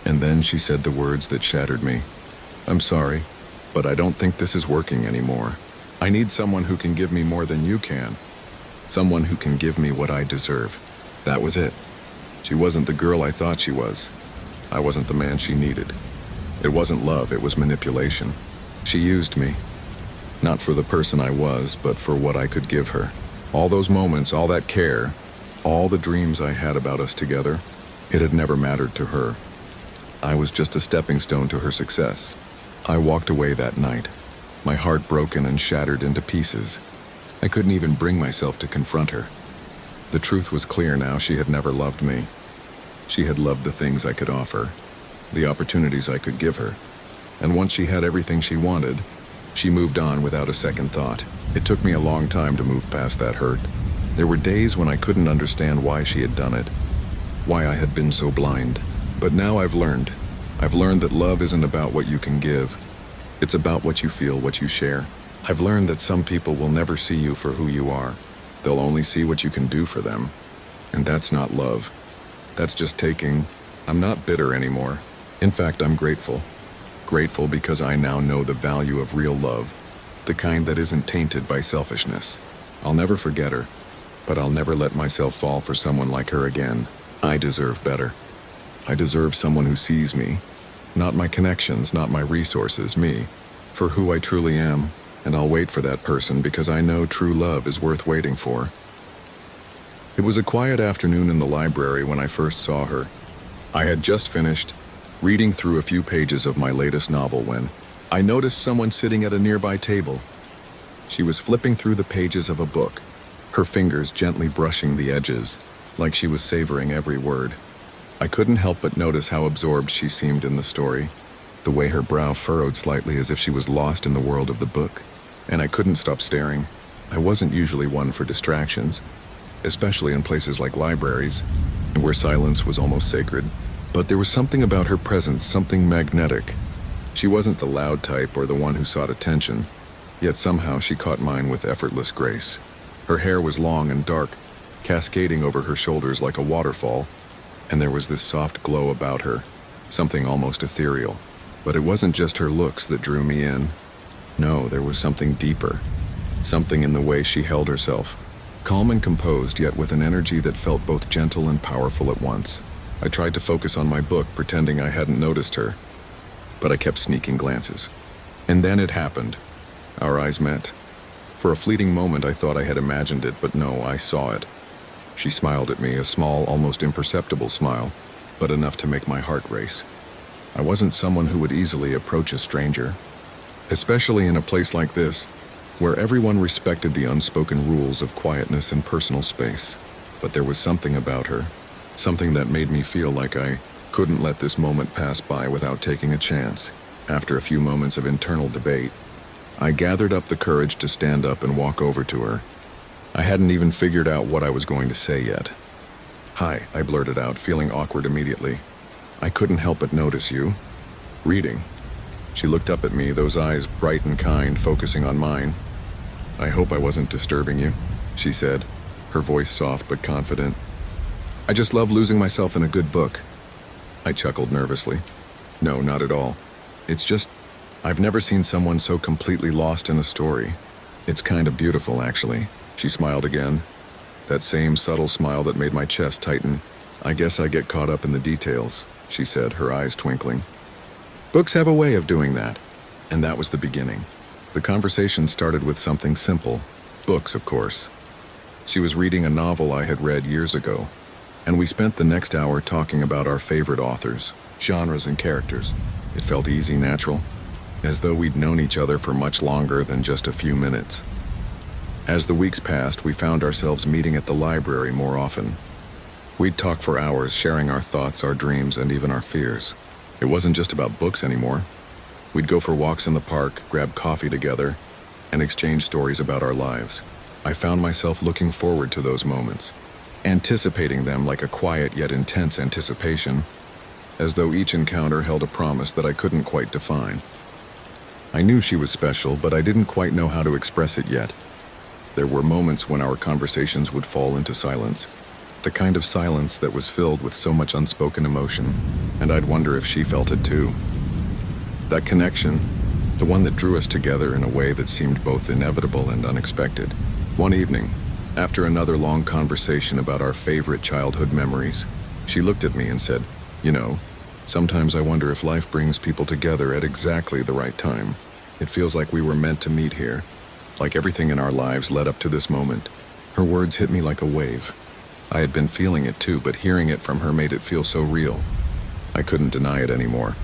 And then she said the words that shattered me. "I'm sorry, but I don't think this is working anymore. I need someone who can give me more than you can. Someone who can give me what I deserve." That was it. She wasn't the girl I thought she was. I wasn't the man she needed. It wasn't love, it was manipulation. She used me. Not for the person I was, but for what I could give her. All those moments, all that care, all the dreams I had about us together, it had never mattered to her. I was just a stepping stone to her success. I walked away that night, my heart broken and shattered into pieces. I couldn't even bring myself to confront her. The truth was clear now. She had never loved me. She had loved the things I could offer, the opportunities I could give her. And once she had everything she wanted, she moved on without a second thought. It took me a long time to move past that hurt. There were days when I couldn't understand why she had done it, why I had been so blind. But now I've learned. I've learned that love isn't about what you can give. It's about what you feel, what you share. I've learned that some people will never see you for who you are. They'll only see what you can do for them. And that's not love. That's just taking. I'm not bitter anymore. In fact, I'm grateful. Grateful because I now know the value of real love, the kind that isn't tainted by selfishness. I'll never forget her, but I'll never let myself fall for someone like her again. I deserve better. I deserve someone who sees me, not my connections, not my resources, me, for who I truly am, and I'll wait for that person because I know true love is worth waiting for. It was a quiet afternoon in the library when I first saw her. I had just finished reading through a few pages of my latest novel when I noticed someone sitting at a nearby table. She was flipping through the pages of a book, her fingers gently brushing the edges, like she was savoring every word. I couldn't help but notice how absorbed she seemed in the story, the way her brow furrowed slightly as if she was lost in the world of the book, and I couldn't stop staring. I wasn't usually one for distractions, especially in places like libraries, where silence was almost sacred. But there was something about her presence, something magnetic. She wasn't the loud type or the one who sought attention, yet somehow she caught mine with effortless grace. Her hair was long and dark, cascading over her shoulders like a waterfall, and there was this soft glow about her, something almost ethereal. But it wasn't just her looks that drew me in. No, there was something deeper, something in the way she held herself, calm and composed, yet with an energy that felt both gentle and powerful at once. I tried to focus on my book, pretending I hadn't noticed her, but I kept sneaking glances. And then it happened. Our eyes met. For a fleeting moment, I thought I had imagined it, but no, I saw it. She smiled at me, a small, almost imperceptible smile, but enough to make my heart race. I wasn't someone who would easily approach a stranger, especially in a place like this, where everyone respected the unspoken rules of quietness and personal space. But there was something about her, something that made me feel like I couldn't let this moment pass by without taking a chance. After a few moments of internal debate, I gathered up the courage to stand up and walk over to her. I hadn't even figured out what I was going to say yet. "Hi," I blurted out, feeling awkward immediately. "I couldn't help but notice you. Reading." She looked up at me, those eyes bright and kind, focusing on mine. "I hope I wasn't disturbing you," she said, her voice soft but confident. "I just love losing myself in a good book." I chuckled nervously. "No, not at all. It's just, I've never seen someone so completely lost in a story. It's kind of beautiful, actually." She smiled again, that same subtle smile that made my chest tighten. "I guess I get caught up in the details," she said, her eyes twinkling. "Books have a way of doing that." And that was the beginning. The conversation started with something simple. Books, of course. She was reading a novel I had read years ago, and we spent the next hour talking about our favorite authors, genres, and characters. It felt easy, natural, as though we'd known each other for much longer than just a few minutes. As the weeks passed, we found ourselves meeting at the library more often. We'd talk for hours, sharing our thoughts, our dreams, and even our fears. It wasn't just about books anymore. We'd go for walks in the park, grab coffee together, and exchange stories about our lives. I found myself looking forward to those moments, anticipating them like a quiet yet intense anticipation, as though each encounter held a promise that I couldn't quite define. I knew she was special, but I didn't quite know how to express it yet. There were moments when our conversations would fall into silence, the kind of silence that was filled with so much unspoken emotion, and I'd wonder if she felt it too. That connection, the one that drew us together in a way that seemed both inevitable and unexpected. One evening, after another long conversation about our favorite childhood memories, she looked at me and said, "You know, sometimes I wonder if life brings people together at exactly the right time. It feels like we were meant to meet here, like everything in our lives led up to this moment." Her words hit me like a wave. I had been feeling it too, but hearing it from her made it feel so real. I couldn't deny it anymore.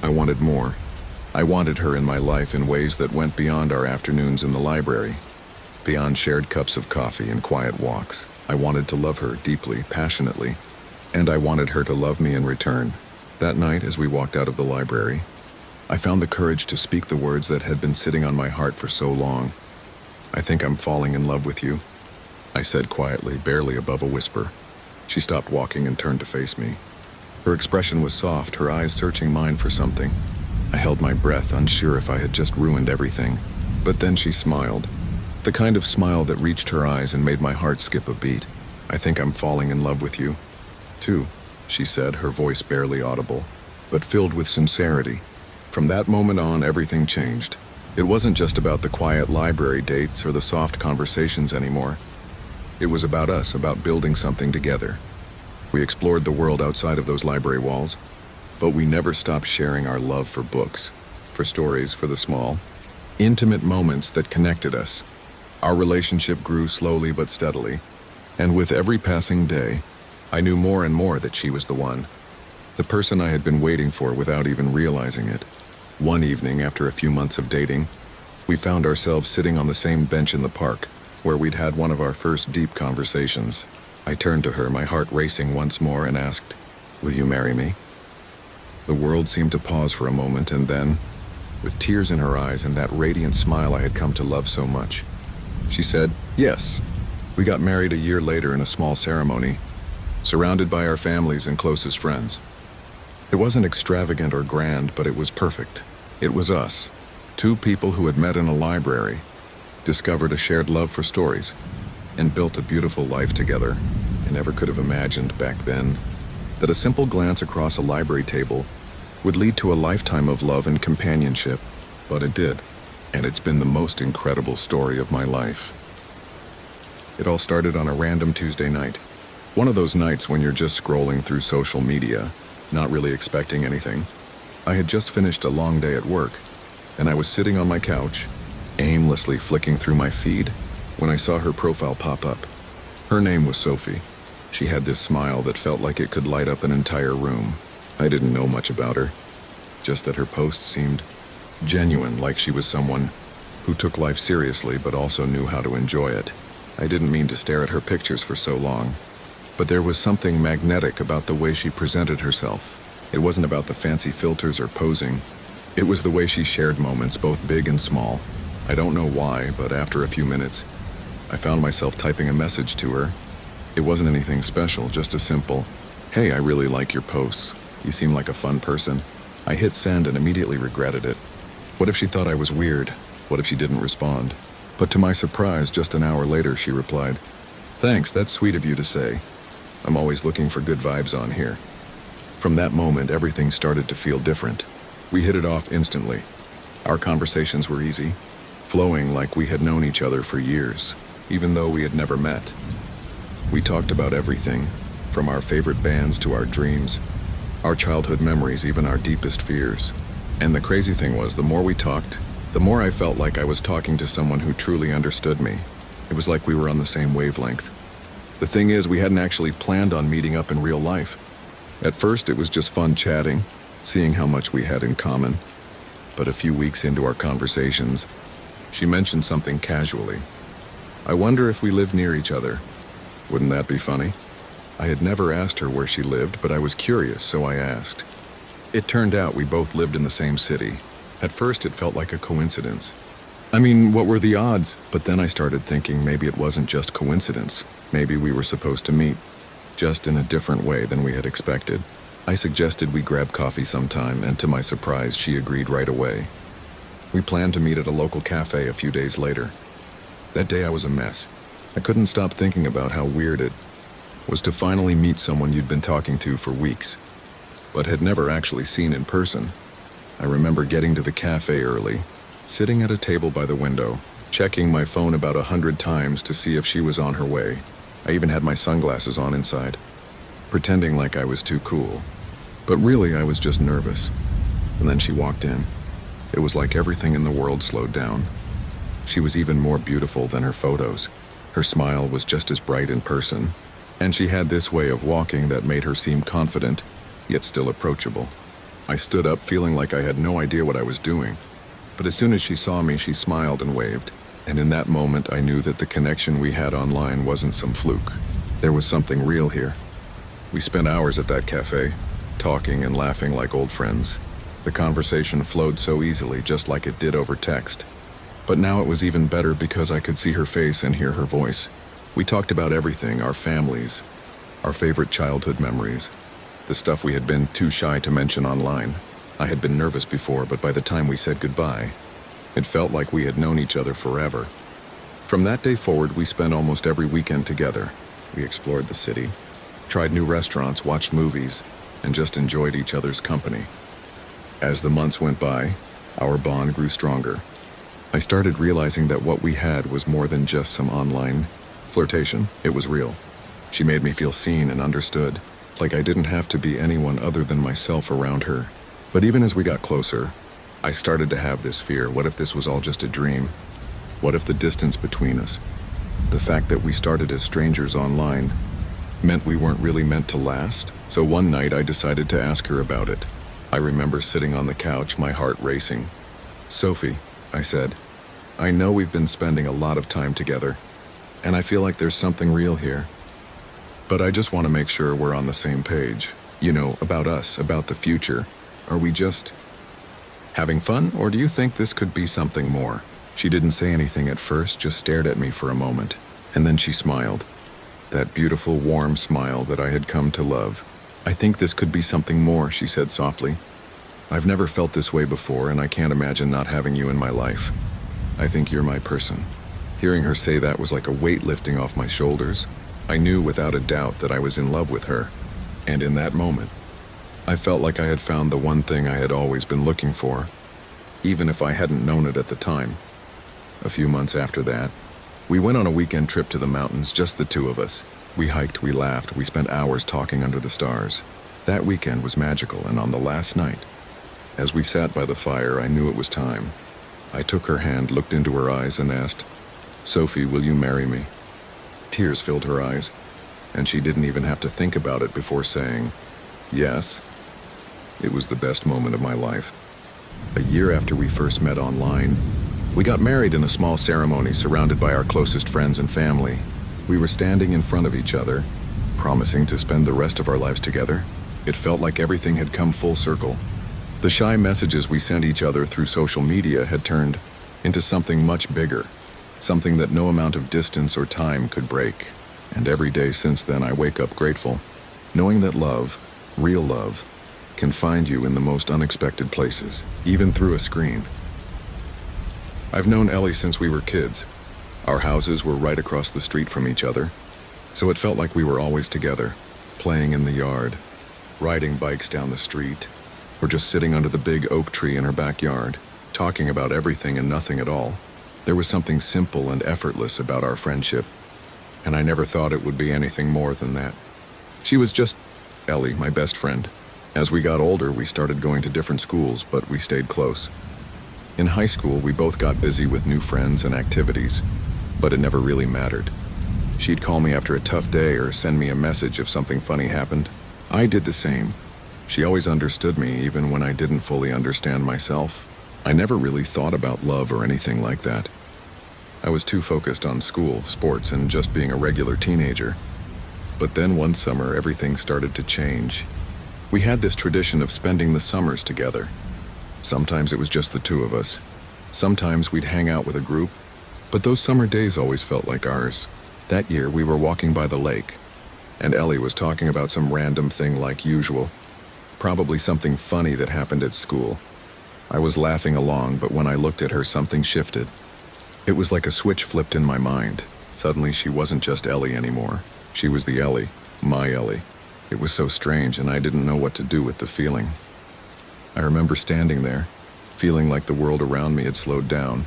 I wanted more. I wanted her in my life in ways that went beyond our afternoons in the library, beyond shared cups of coffee and quiet walks. I wanted to love her deeply, passionately, and I wanted her to love me in return. That night, as we walked out of the library, I found the courage to speak the words that had been sitting on my heart for so long. "I think I'm falling in love with you," I said quietly, barely above a whisper. She stopped walking and turned to face me. Her expression was soft, her eyes searching mine for something. I held my breath, unsure if I had just ruined everything. But then she smiled. The kind of smile that reached her eyes and made my heart skip a beat. "I think I'm falling in love with you, too," she said, her voice barely audible, but filled with sincerity. From that moment on, everything changed. It wasn't just about the quiet library dates or the soft conversations anymore. It was about us, about building something together. We explored the world outside of those library walls, but we never stopped sharing our love for books, for stories, for the small, intimate moments that connected us. Our relationship grew slowly but steadily, and with every passing day, I knew more and more that she was the one, the person I had been waiting for without even realizing it. One evening, after a few months of dating, we found ourselves sitting on the same bench in the park, where we'd had one of our first deep conversations. I turned to her, my heart racing once more, and asked, "Will you marry me?" The world seemed to pause for a moment, and then, with tears in her eyes and that radiant smile I had come to love so much, she said, "Yes." We got married a year later in a small ceremony, surrounded by our families and closest friends. It wasn't extravagant or grand, but it was perfect. It was us, two people who had met in a library, discovered a shared love for stories, and built a beautiful life together. I never could have imagined back then that a simple glance across a library table would lead to a lifetime of love and companionship, but it did, and it's been the most incredible story of my life. It all started on a random Tuesday night. One of those nights when you're just scrolling through social media, not really expecting anything. I had just finished a long day at work, and I was sitting on my couch, aimlessly flicking through my feed, when I saw her profile pop up. Her name was Sophie. She had this smile that felt like it could light up an entire room. I didn't know much about her, just that her posts seemed genuine, like she was someone who took life seriously but also knew how to enjoy it. I didn't mean to stare at her pictures for so long, but there was something magnetic about the way she presented herself. It wasn't about the fancy filters or posing. It was the way she shared moments, both big and small. I don't know why, but after a few minutes, I found myself typing a message to her. It wasn't anything special, just a simple, "Hey, I really like your posts. You seem like a fun person." I hit send and immediately regretted it. What if she thought I was weird? What if she didn't respond? But to my surprise, just an hour later, she replied, "Thanks, that's sweet of you to say. I'm always looking for good vibes on here." From that moment, everything started to feel different. We hit it off instantly. Our conversations were easy, flowing like we had known each other for years, even though we had never met. We talked about everything, from our favorite bands to our dreams, our childhood memories, even our deepest fears. And the crazy thing was, the more we talked, the more I felt like I was talking to someone who truly understood me. It was like we were on the same wavelength. The thing is, we hadn't actually planned on meeting up in real life. At first, it was just fun chatting, seeing how much we had in common. But a few weeks into our conversations, she mentioned something casually. "I wonder if we live near each other. Wouldn't that be funny?" I had never asked her where she lived, but I was curious, so I asked. It turned out we both lived in the same city. At first, it felt like a coincidence. I mean, what were the odds? But then I started thinking maybe it wasn't just coincidence. Maybe we were supposed to meet, just in a different way than we had expected. I suggested we grab coffee sometime, and to my surprise, she agreed right away. We planned to meet at a local cafe a few days later. That day I was a mess. I couldn't stop thinking about how weird it was to finally meet someone you'd been talking to for weeks, but had never actually seen in person. I remember getting to the cafe early, sitting at a table by the window, checking my phone about 100 times to see if she was on her way. I even had my sunglasses on inside, pretending like I was too cool. But really, I was just nervous. And then she walked in. It was like everything in the world slowed down. She was even more beautiful than her photos. Her smile was just as bright in person, and she had this way of walking that made her seem confident, yet still approachable. I stood up feeling like I had no idea what I was doing, but as soon as she saw me, she smiled and waved, and in that moment I knew that the connection we had online wasn't some fluke. There was something real here. We spent hours at that cafe, talking and laughing like old friends. The conversation flowed so easily, just like it did over text. But now it was even better because I could see her face and hear her voice. We talked about everything, our families, our favorite childhood memories, the stuff we had been too shy to mention online. I had been nervous before, but by the time we said goodbye, It felt like we had known each other forever. From that day forward, we spent almost every weekend together. We explored the city, tried new restaurants, watched movies, and just enjoyed each other's company. As the months went by, our bond grew stronger. I started realizing that what we had was more than just some online flirtation. It was real. She made me feel seen and understood, like I didn't have to be anyone other than myself around her. But even as we got closer, I started to have this fear. What if this was all just a dream? What if the distance between us, the fact that we started as strangers online, meant we weren't really meant to last? So one night I decided to ask her about it. I remember sitting on the couch, my heart racing. "Sophie," I said, "I know we've been spending a lot of time together, and I feel like there's something real here. But I just want to make sure we're on the same page. You know, about us, about the future. Are we just having fun, or do you think this could be something more?" She didn't say anything at first, just stared at me for a moment, and then she smiled. That beautiful, warm smile that I had come to love. "I think this could be something more," she said softly. "I've never felt this way before, and I can't imagine not having you in my life. I think you're my person." Hearing her say that was like a weight lifting off my shoulders. I knew without a doubt that I was in love with her, and in that moment, I felt like I had found the one thing I had always been looking for, even if I hadn't known it at the time. A few months after that, we went on a weekend trip to the mountains, just the two of us. We hiked, we laughed, we spent hours talking under the stars. That weekend was magical, and on the last night, as we sat by the fire, I knew it was time. I took her hand, looked into her eyes, and asked, "Sophie, will you marry me?" Tears filled her eyes, and she didn't even have to think about it before saying, "Yes." It was the best moment of my life. A year after we first met online, we got married in a small ceremony surrounded by our closest friends and family. We were standing in front of each other, promising to spend the rest of our lives together. It felt like everything had come full circle. The shy messages we sent each other through social media had turned into something much bigger, something that no amount of distance or time could break. And every day since then I wake up grateful, knowing that love, real love, can find you in the most unexpected places, even through a screen. I've known Ellie since we were kids. Our houses were right across the street from each other, so it felt like we were always together, playing in the yard, riding bikes down the street, or just sitting under the big oak tree in her backyard, talking about everything and nothing at all. There was something simple and effortless about our friendship, and I never thought it would be anything more than that. She was just Ellie, my best friend. As we got older, we started going to different schools, but we stayed close. In high school, we both got busy with new friends and activities, but it never really mattered. She'd call me after a tough day or send me a message if something funny happened. I did the same. She always understood me, even when I didn't fully understand myself. I never really thought about love or anything like that. I was too focused on school, sports, and just being a regular teenager. But then one summer, everything started to change. We had this tradition of spending the summers together. Sometimes it was just the two of us. Sometimes we'd hang out with a group, but those summer days always felt like ours. That year, we were walking by the lake, and Ellie was talking about some random thing like usual, probably something funny that happened at school. I was laughing along, but when I looked at her, something shifted. It was like a switch flipped in my mind. Suddenly, she wasn't just Ellie anymore. She was the Ellie, my Ellie. It was so strange, and I didn't know what to do with the feeling. I remember standing there, feeling like the world around me had slowed down.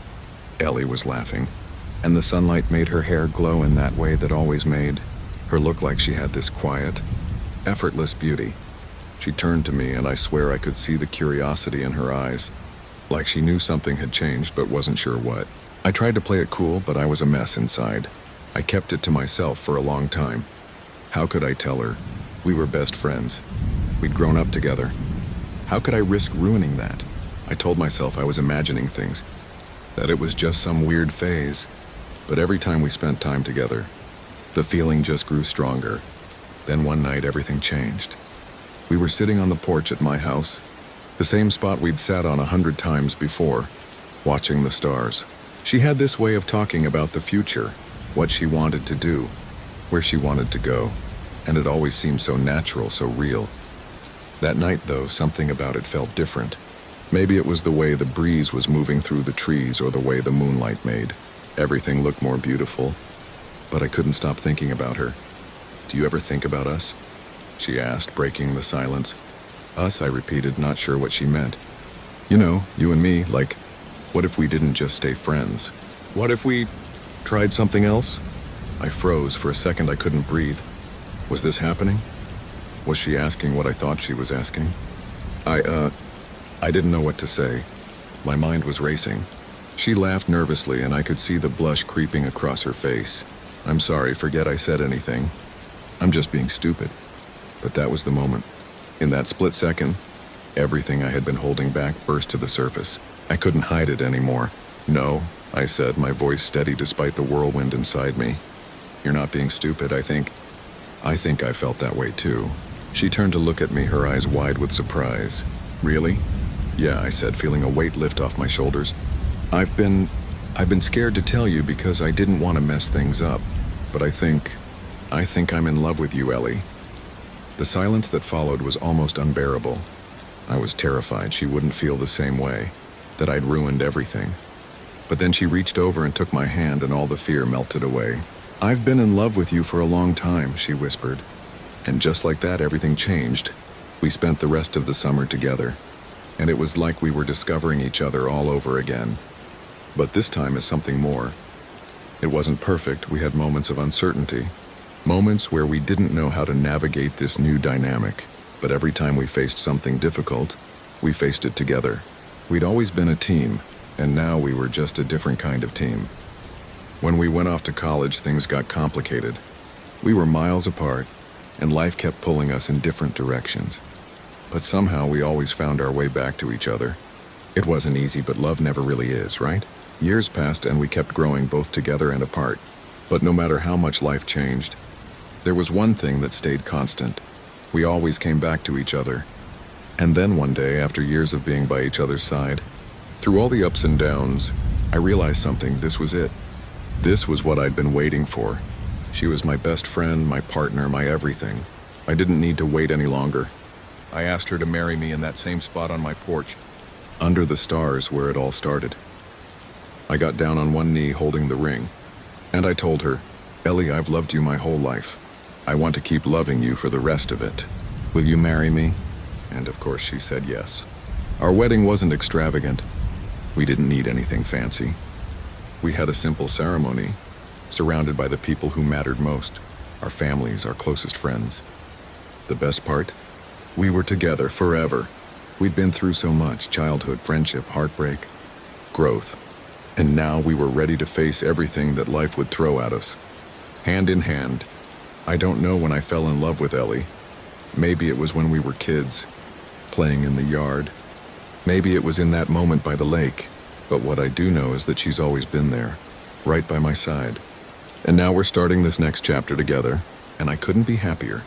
Ellie was laughing, and the sunlight made her hair glow in that way that always made her look like she had this quiet, effortless beauty. She turned to me, and I swear I could see the curiosity in her eyes, like she knew something had changed but wasn't sure what. I tried to play it cool, but I was a mess inside. I kept it to myself for a long time. How could I tell her? We were best friends. We'd grown up together. How could I risk ruining that? I told myself I was imagining things, that it was just some weird phase. But every time we spent time together, the feeling just grew stronger. Then one night, everything changed. We were sitting on the porch at my house, the same spot we'd sat on 100 times before, watching the stars. She had this way of talking about the future, what she wanted to do, where she wanted to go, and it always seemed so natural, so real. That night, though, something about it felt different. Maybe it was the way the breeze was moving through the trees or the way the moonlight made everything look more beautiful, but I couldn't stop thinking about her. "Do you ever think about us?" she asked, breaking the silence. "Us," I repeated, not sure what she meant. "You know, you and me, like, what if we didn't just stay friends? What if we tried something else?" I froze. For a second I couldn't breathe. Was this happening? Was she asking what I thought she was asking? I didn't know what to say. My mind was racing. She laughed nervously, and I could see the blush creeping across her face. "I'm sorry, forget I said anything. I'm just being stupid." But that was the moment. In that split second, everything I had been holding back burst to the surface. I couldn't hide it anymore. "No," I said, my voice steady despite the whirlwind inside me. "You're not being stupid, I think I felt that way too." She turned to look at me, her eyes wide with surprise. "Really?" "Yeah," I said, feeling a weight lift off my shoulders. I've been scared to tell you because I didn't want to mess things up, but I think I'm in love with you, Ellie." The silence that followed was almost unbearable. I was terrified she wouldn't feel the same way, that I'd ruined everything. But then she reached over and took my hand, and all the fear melted away. "I've been in love with you for a long time," she whispered. And just like that, everything changed. We spent the rest of the summer together, and it was like we were discovering each other all over again. But this time is something more. It wasn't perfect. We had moments of uncertainty, moments where we didn't know how to navigate this new dynamic. But every time we faced something difficult, we faced it together. We'd always been a team, and now we were just a different kind of team. When we went off to college, things got complicated. We were miles apart, and life kept pulling us in different directions. But somehow we always found our way back to each other. It wasn't easy, but love never really is, right? Years passed, and we kept growing both together and apart. But no matter how much life changed, there was one thing that stayed constant. We always came back to each other. And then one day, after years of being by each other's side, through all the ups and downs, I realized something. This was it. This was what I'd been waiting for. She was my best friend, my partner, my everything. I didn't need to wait any longer. I asked her to marry me in that same spot on my porch, under the stars where it all started. I got down on one knee holding the ring, and I told her, "Ellie, I've loved you my whole life. I want to keep loving you for the rest of it. Will you marry me?" And of course she said yes. Our wedding wasn't extravagant. We didn't need anything fancy. We had a simple ceremony, surrounded by the people who mattered most, our families, our closest friends. The best part? We were together forever. We'd been through so much: childhood, friendship, heartbreak, growth. And now we were ready to face everything that life would throw at us. Hand in hand. I don't know when I fell in love with Ellie. Maybe it was when we were kids, playing in the yard. Maybe it was in that moment by the lake. But what I do know is that she's always been there, right by my side. And now we're starting this next chapter together, and I couldn't be happier.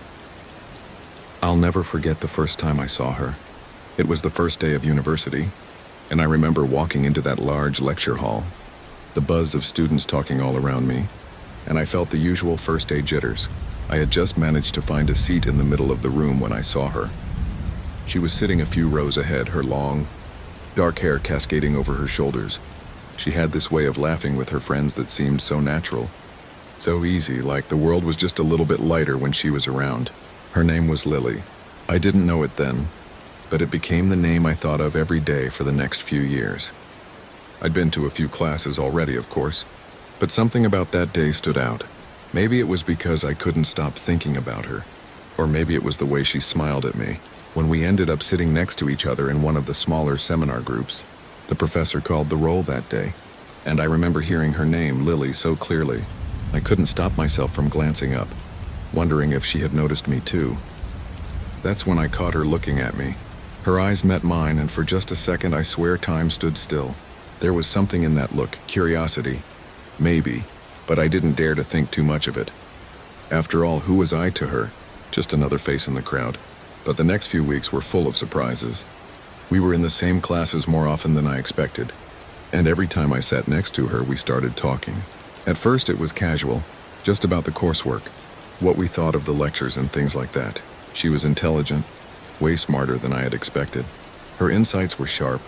I'll never forget the first time I saw her. It was the first day of university, and I remember walking into that large lecture hall, the buzz of students talking all around me, and I felt the usual first day jitters. I had just managed to find a seat in the middle of the room when I saw her. She was sitting a few rows ahead, her long, dark hair cascading over her shoulders. She had this way of laughing with her friends that seemed so natural, so easy, like the world was just a little bit lighter when she was around. Her name was Lily. I didn't know it then, but it became the name I thought of every day for the next few years. I'd been to a few classes already, of course, but something about that day stood out. Maybe it was because I couldn't stop thinking about her, or maybe it was the way she smiled at me. When we ended up sitting next to each other in one of the smaller seminar groups, the professor called the roll that day, and I remember hearing her name, Lily, so clearly. I couldn't stop myself from glancing up, wondering if she had noticed me too. That's when I caught her looking at me. Her eyes met mine, and for just a second I swear time stood still. There was something in that look, curiosity, maybe, but I didn't dare to think too much of it. After all, who was I to her? Just another face in the crowd. But the next few weeks were full of surprises. We were in the same classes more often than I expected, and every time I sat next to her, we started talking. At first it was casual, just about the coursework, what we thought of the lectures and things like that. She was intelligent, way smarter than I had expected. Her insights were sharp,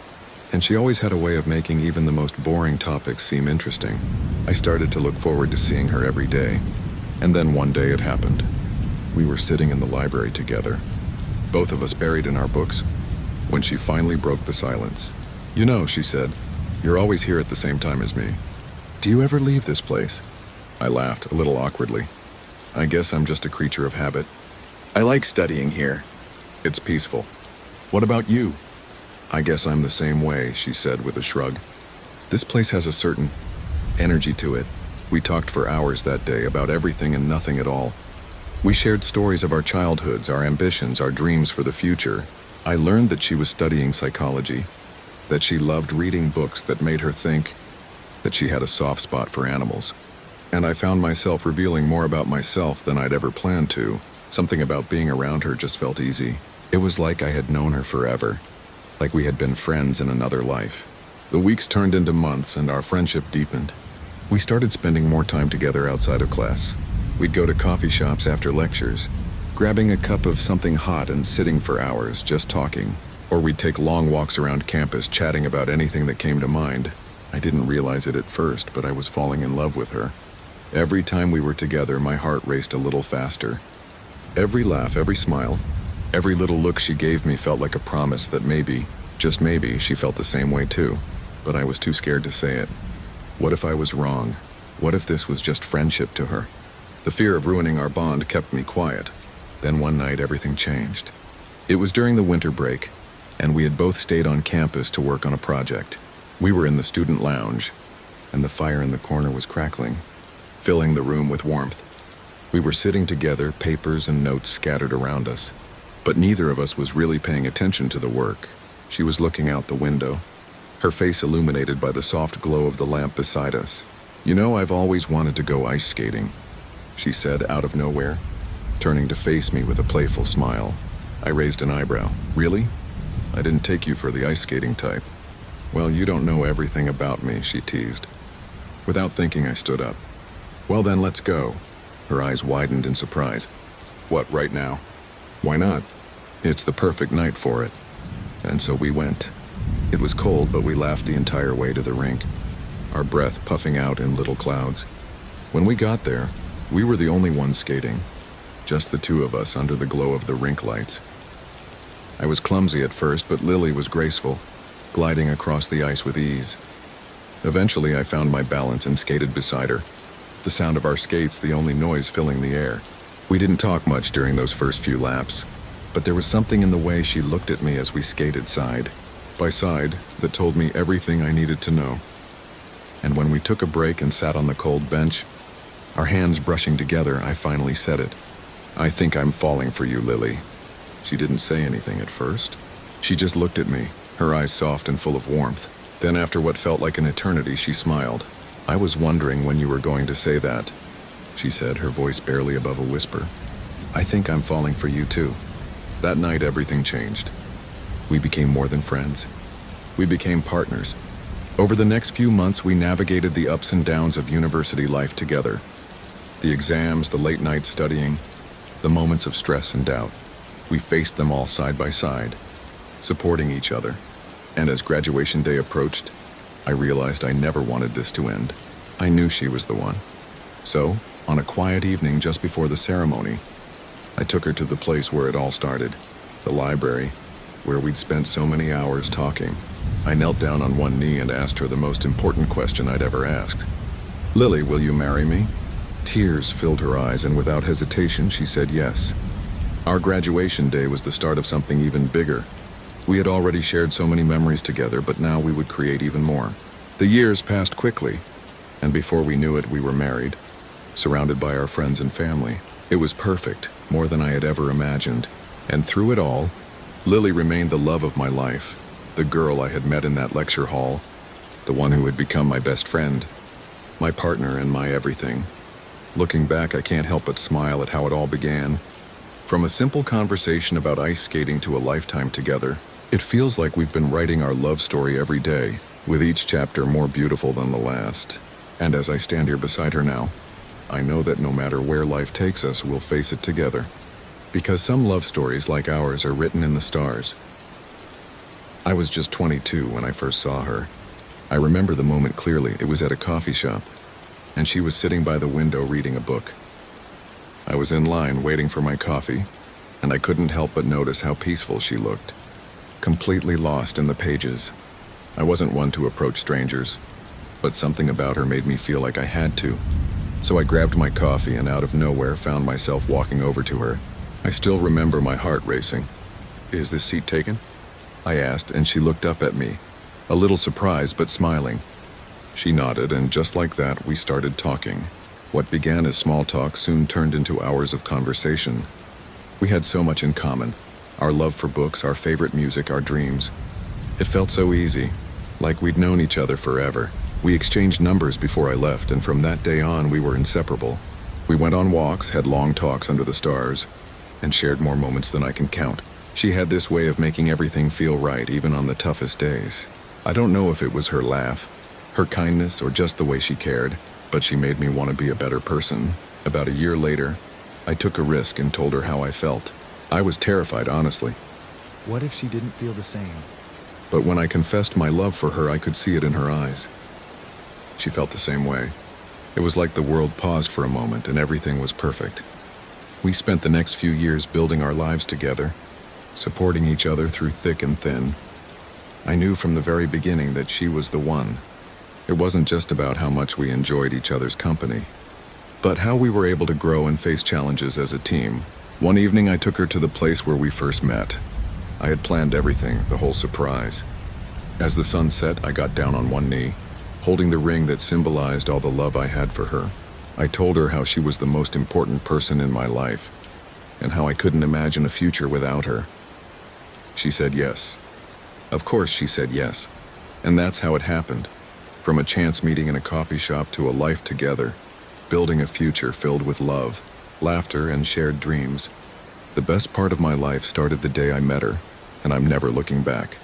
and she always had a way of making even the most boring topics seem interesting. I started to look forward to seeing her every day, and then one day it happened. We were sitting in the library together, both of us buried in our books, when she finally broke the silence. "You know," she said, "you're always here at the same time as me. Do you ever leave this place?" I laughed, a little awkwardly. "I guess I'm just a creature of habit. I like studying here. It's peaceful. What about you?" "I guess I'm the same way," she said with a shrug. "This place has a certain energy to it." We talked for hours that day about everything and nothing at all. We shared stories of our childhoods, our ambitions, our dreams for the future. I learned that she was studying psychology, that she loved reading books that made her think, that she had a soft spot for animals. And I found myself revealing more about myself than I'd ever planned to. Something about being around her just felt easy. It was like I had known her forever, like we had been friends in another life. The weeks turned into months and our friendship deepened. We started spending more time together outside of class. We'd go to coffee shops after lectures, grabbing a cup of something hot and sitting for hours just talking. Or we'd take long walks around campus chatting about anything that came to mind. I didn't realize it at first, but I was falling in love with her. Every time we were together, my heart raced a little faster. Every laugh, every smile, every little look she gave me felt like a promise that maybe, just maybe, she felt the same way too. But I was too scared to say it. What if I was wrong? What if this was just friendship to her? The fear of ruining our bond kept me quiet. Then one night, everything changed. It was during the winter break, and we had both stayed on campus to work on a project. We were in the student lounge, and the fire in the corner was crackling, filling the room with warmth. We were sitting together, papers and notes scattered around us, but neither of us was really paying attention to the work. She was looking out the window, her face illuminated by the soft glow of the lamp beside us. "You know, I've always wanted to go ice skating," she said out of nowhere, turning to face me with a playful smile. I raised an eyebrow. "Really? I didn't take you for the ice skating type." "Well, you don't know everything about me," she teased. Without thinking, I stood up. "Well then, let's go." Her eyes widened in surprise. "What, right now?" "Why not? It's the perfect night for it." And so we went. It was cold, but we laughed the entire way to the rink, our breath puffing out in little clouds. When we got there, we were the only ones skating, just the two of us under the glow of the rink lights. I was clumsy at first, but Lily was graceful, gliding across the ice with ease. Eventually, I found my balance and skated beside her, the sound of our skates the only noise filling the air. We didn't talk much during those first few laps, but there was something in the way she looked at me as we skated side by side that told me everything I needed to know. And when we took a break and sat on the cold bench, our hands brushing together, I finally said it. "I think I'm falling for you, Lily." She didn't say anything at first. She just looked at me, her eyes soft and full of warmth. Then after what felt like an eternity, she smiled. "I was wondering when you were going to say that," she said, her voice barely above a whisper. "I think I'm falling for you too." That night, everything changed. We became more than friends. We became partners. Over the next few months, we navigated the ups and downs of university life together. The exams, the late night studying, the moments of stress and doubt. We faced them all side by side, supporting each other. And as graduation day approached, I realized I never wanted this to end. I knew she was the one. So, on a quiet evening just before the ceremony, I took her to the place where it all started, the library, where we'd spent so many hours talking. I knelt down on one knee and asked her the most important question I'd ever asked. "Lily, will you marry me?" Tears filled her eyes, and without hesitation, she said yes. Our graduation day was the start of something even bigger. We had already shared so many memories together, but now we would create even more. The years passed quickly, and before we knew it, we were married, surrounded by our friends and family. It was perfect, more than I had ever imagined. And through it all, Lily remained the love of my life, the girl I had met in that lecture hall, the one who had become my best friend, my partner and my everything. Looking back, I can't help but smile at how it all began. From a simple conversation about ice skating to a lifetime together, it feels like we've been writing our love story every day, with each chapter more beautiful than the last. And as I stand here beside her now, I know that no matter where life takes us, we'll face it together. Because some love stories like ours are written in the stars. I was just 22 when I first saw her. I remember the moment clearly. It was at a coffee shop, and she was sitting by the window reading a book. I was in line waiting for my coffee, and I couldn't help but notice how peaceful she looked, completely lost in the pages. I wasn't one to approach strangers, but something about her made me feel like I had to. So I grabbed my coffee and out of nowhere found myself walking over to her. I still remember my heart racing. "Is this seat taken?" I asked, and she looked up at me, a little surprised but smiling. She nodded, and just like that, we started talking. What began as small talk soon turned into hours of conversation. We had so much in common: our love for books, our favorite music, our dreams. It felt so easy, like we'd known each other forever. We exchanged numbers before I left, and from that day on, we were inseparable. We went on walks, had long talks under the stars, and shared more moments than I can count. She had this way of making everything feel right, even on the toughest days. I don't know if it was her laugh, her kindness, or just the way she cared, but she made me want to be a better person. About a year later, I took a risk and told her how I felt. I was terrified, honestly. What if she didn't feel the same? But when I confessed my love for her, I could see it in her eyes. She felt the same way. It was like the world paused for a moment and everything was perfect. We spent the next few years building our lives together, supporting each other through thick and thin. I knew from the very beginning that she was the one. It wasn't just about how much we enjoyed each other's company, but how we were able to grow and face challenges as a team. One evening I took her to the place where we first met. I had planned everything, the whole surprise. As the sun set, I got down on one knee, holding the ring that symbolized all the love I had for her. I told her how she was the most important person in my life, and how I couldn't imagine a future without her. She said yes. Of course she said yes. And that's how it happened. From a chance meeting in a coffee shop to a life together, building a future filled with love, laughter, and shared dreams. The best part of my life started the day I met her, and I'm never looking back.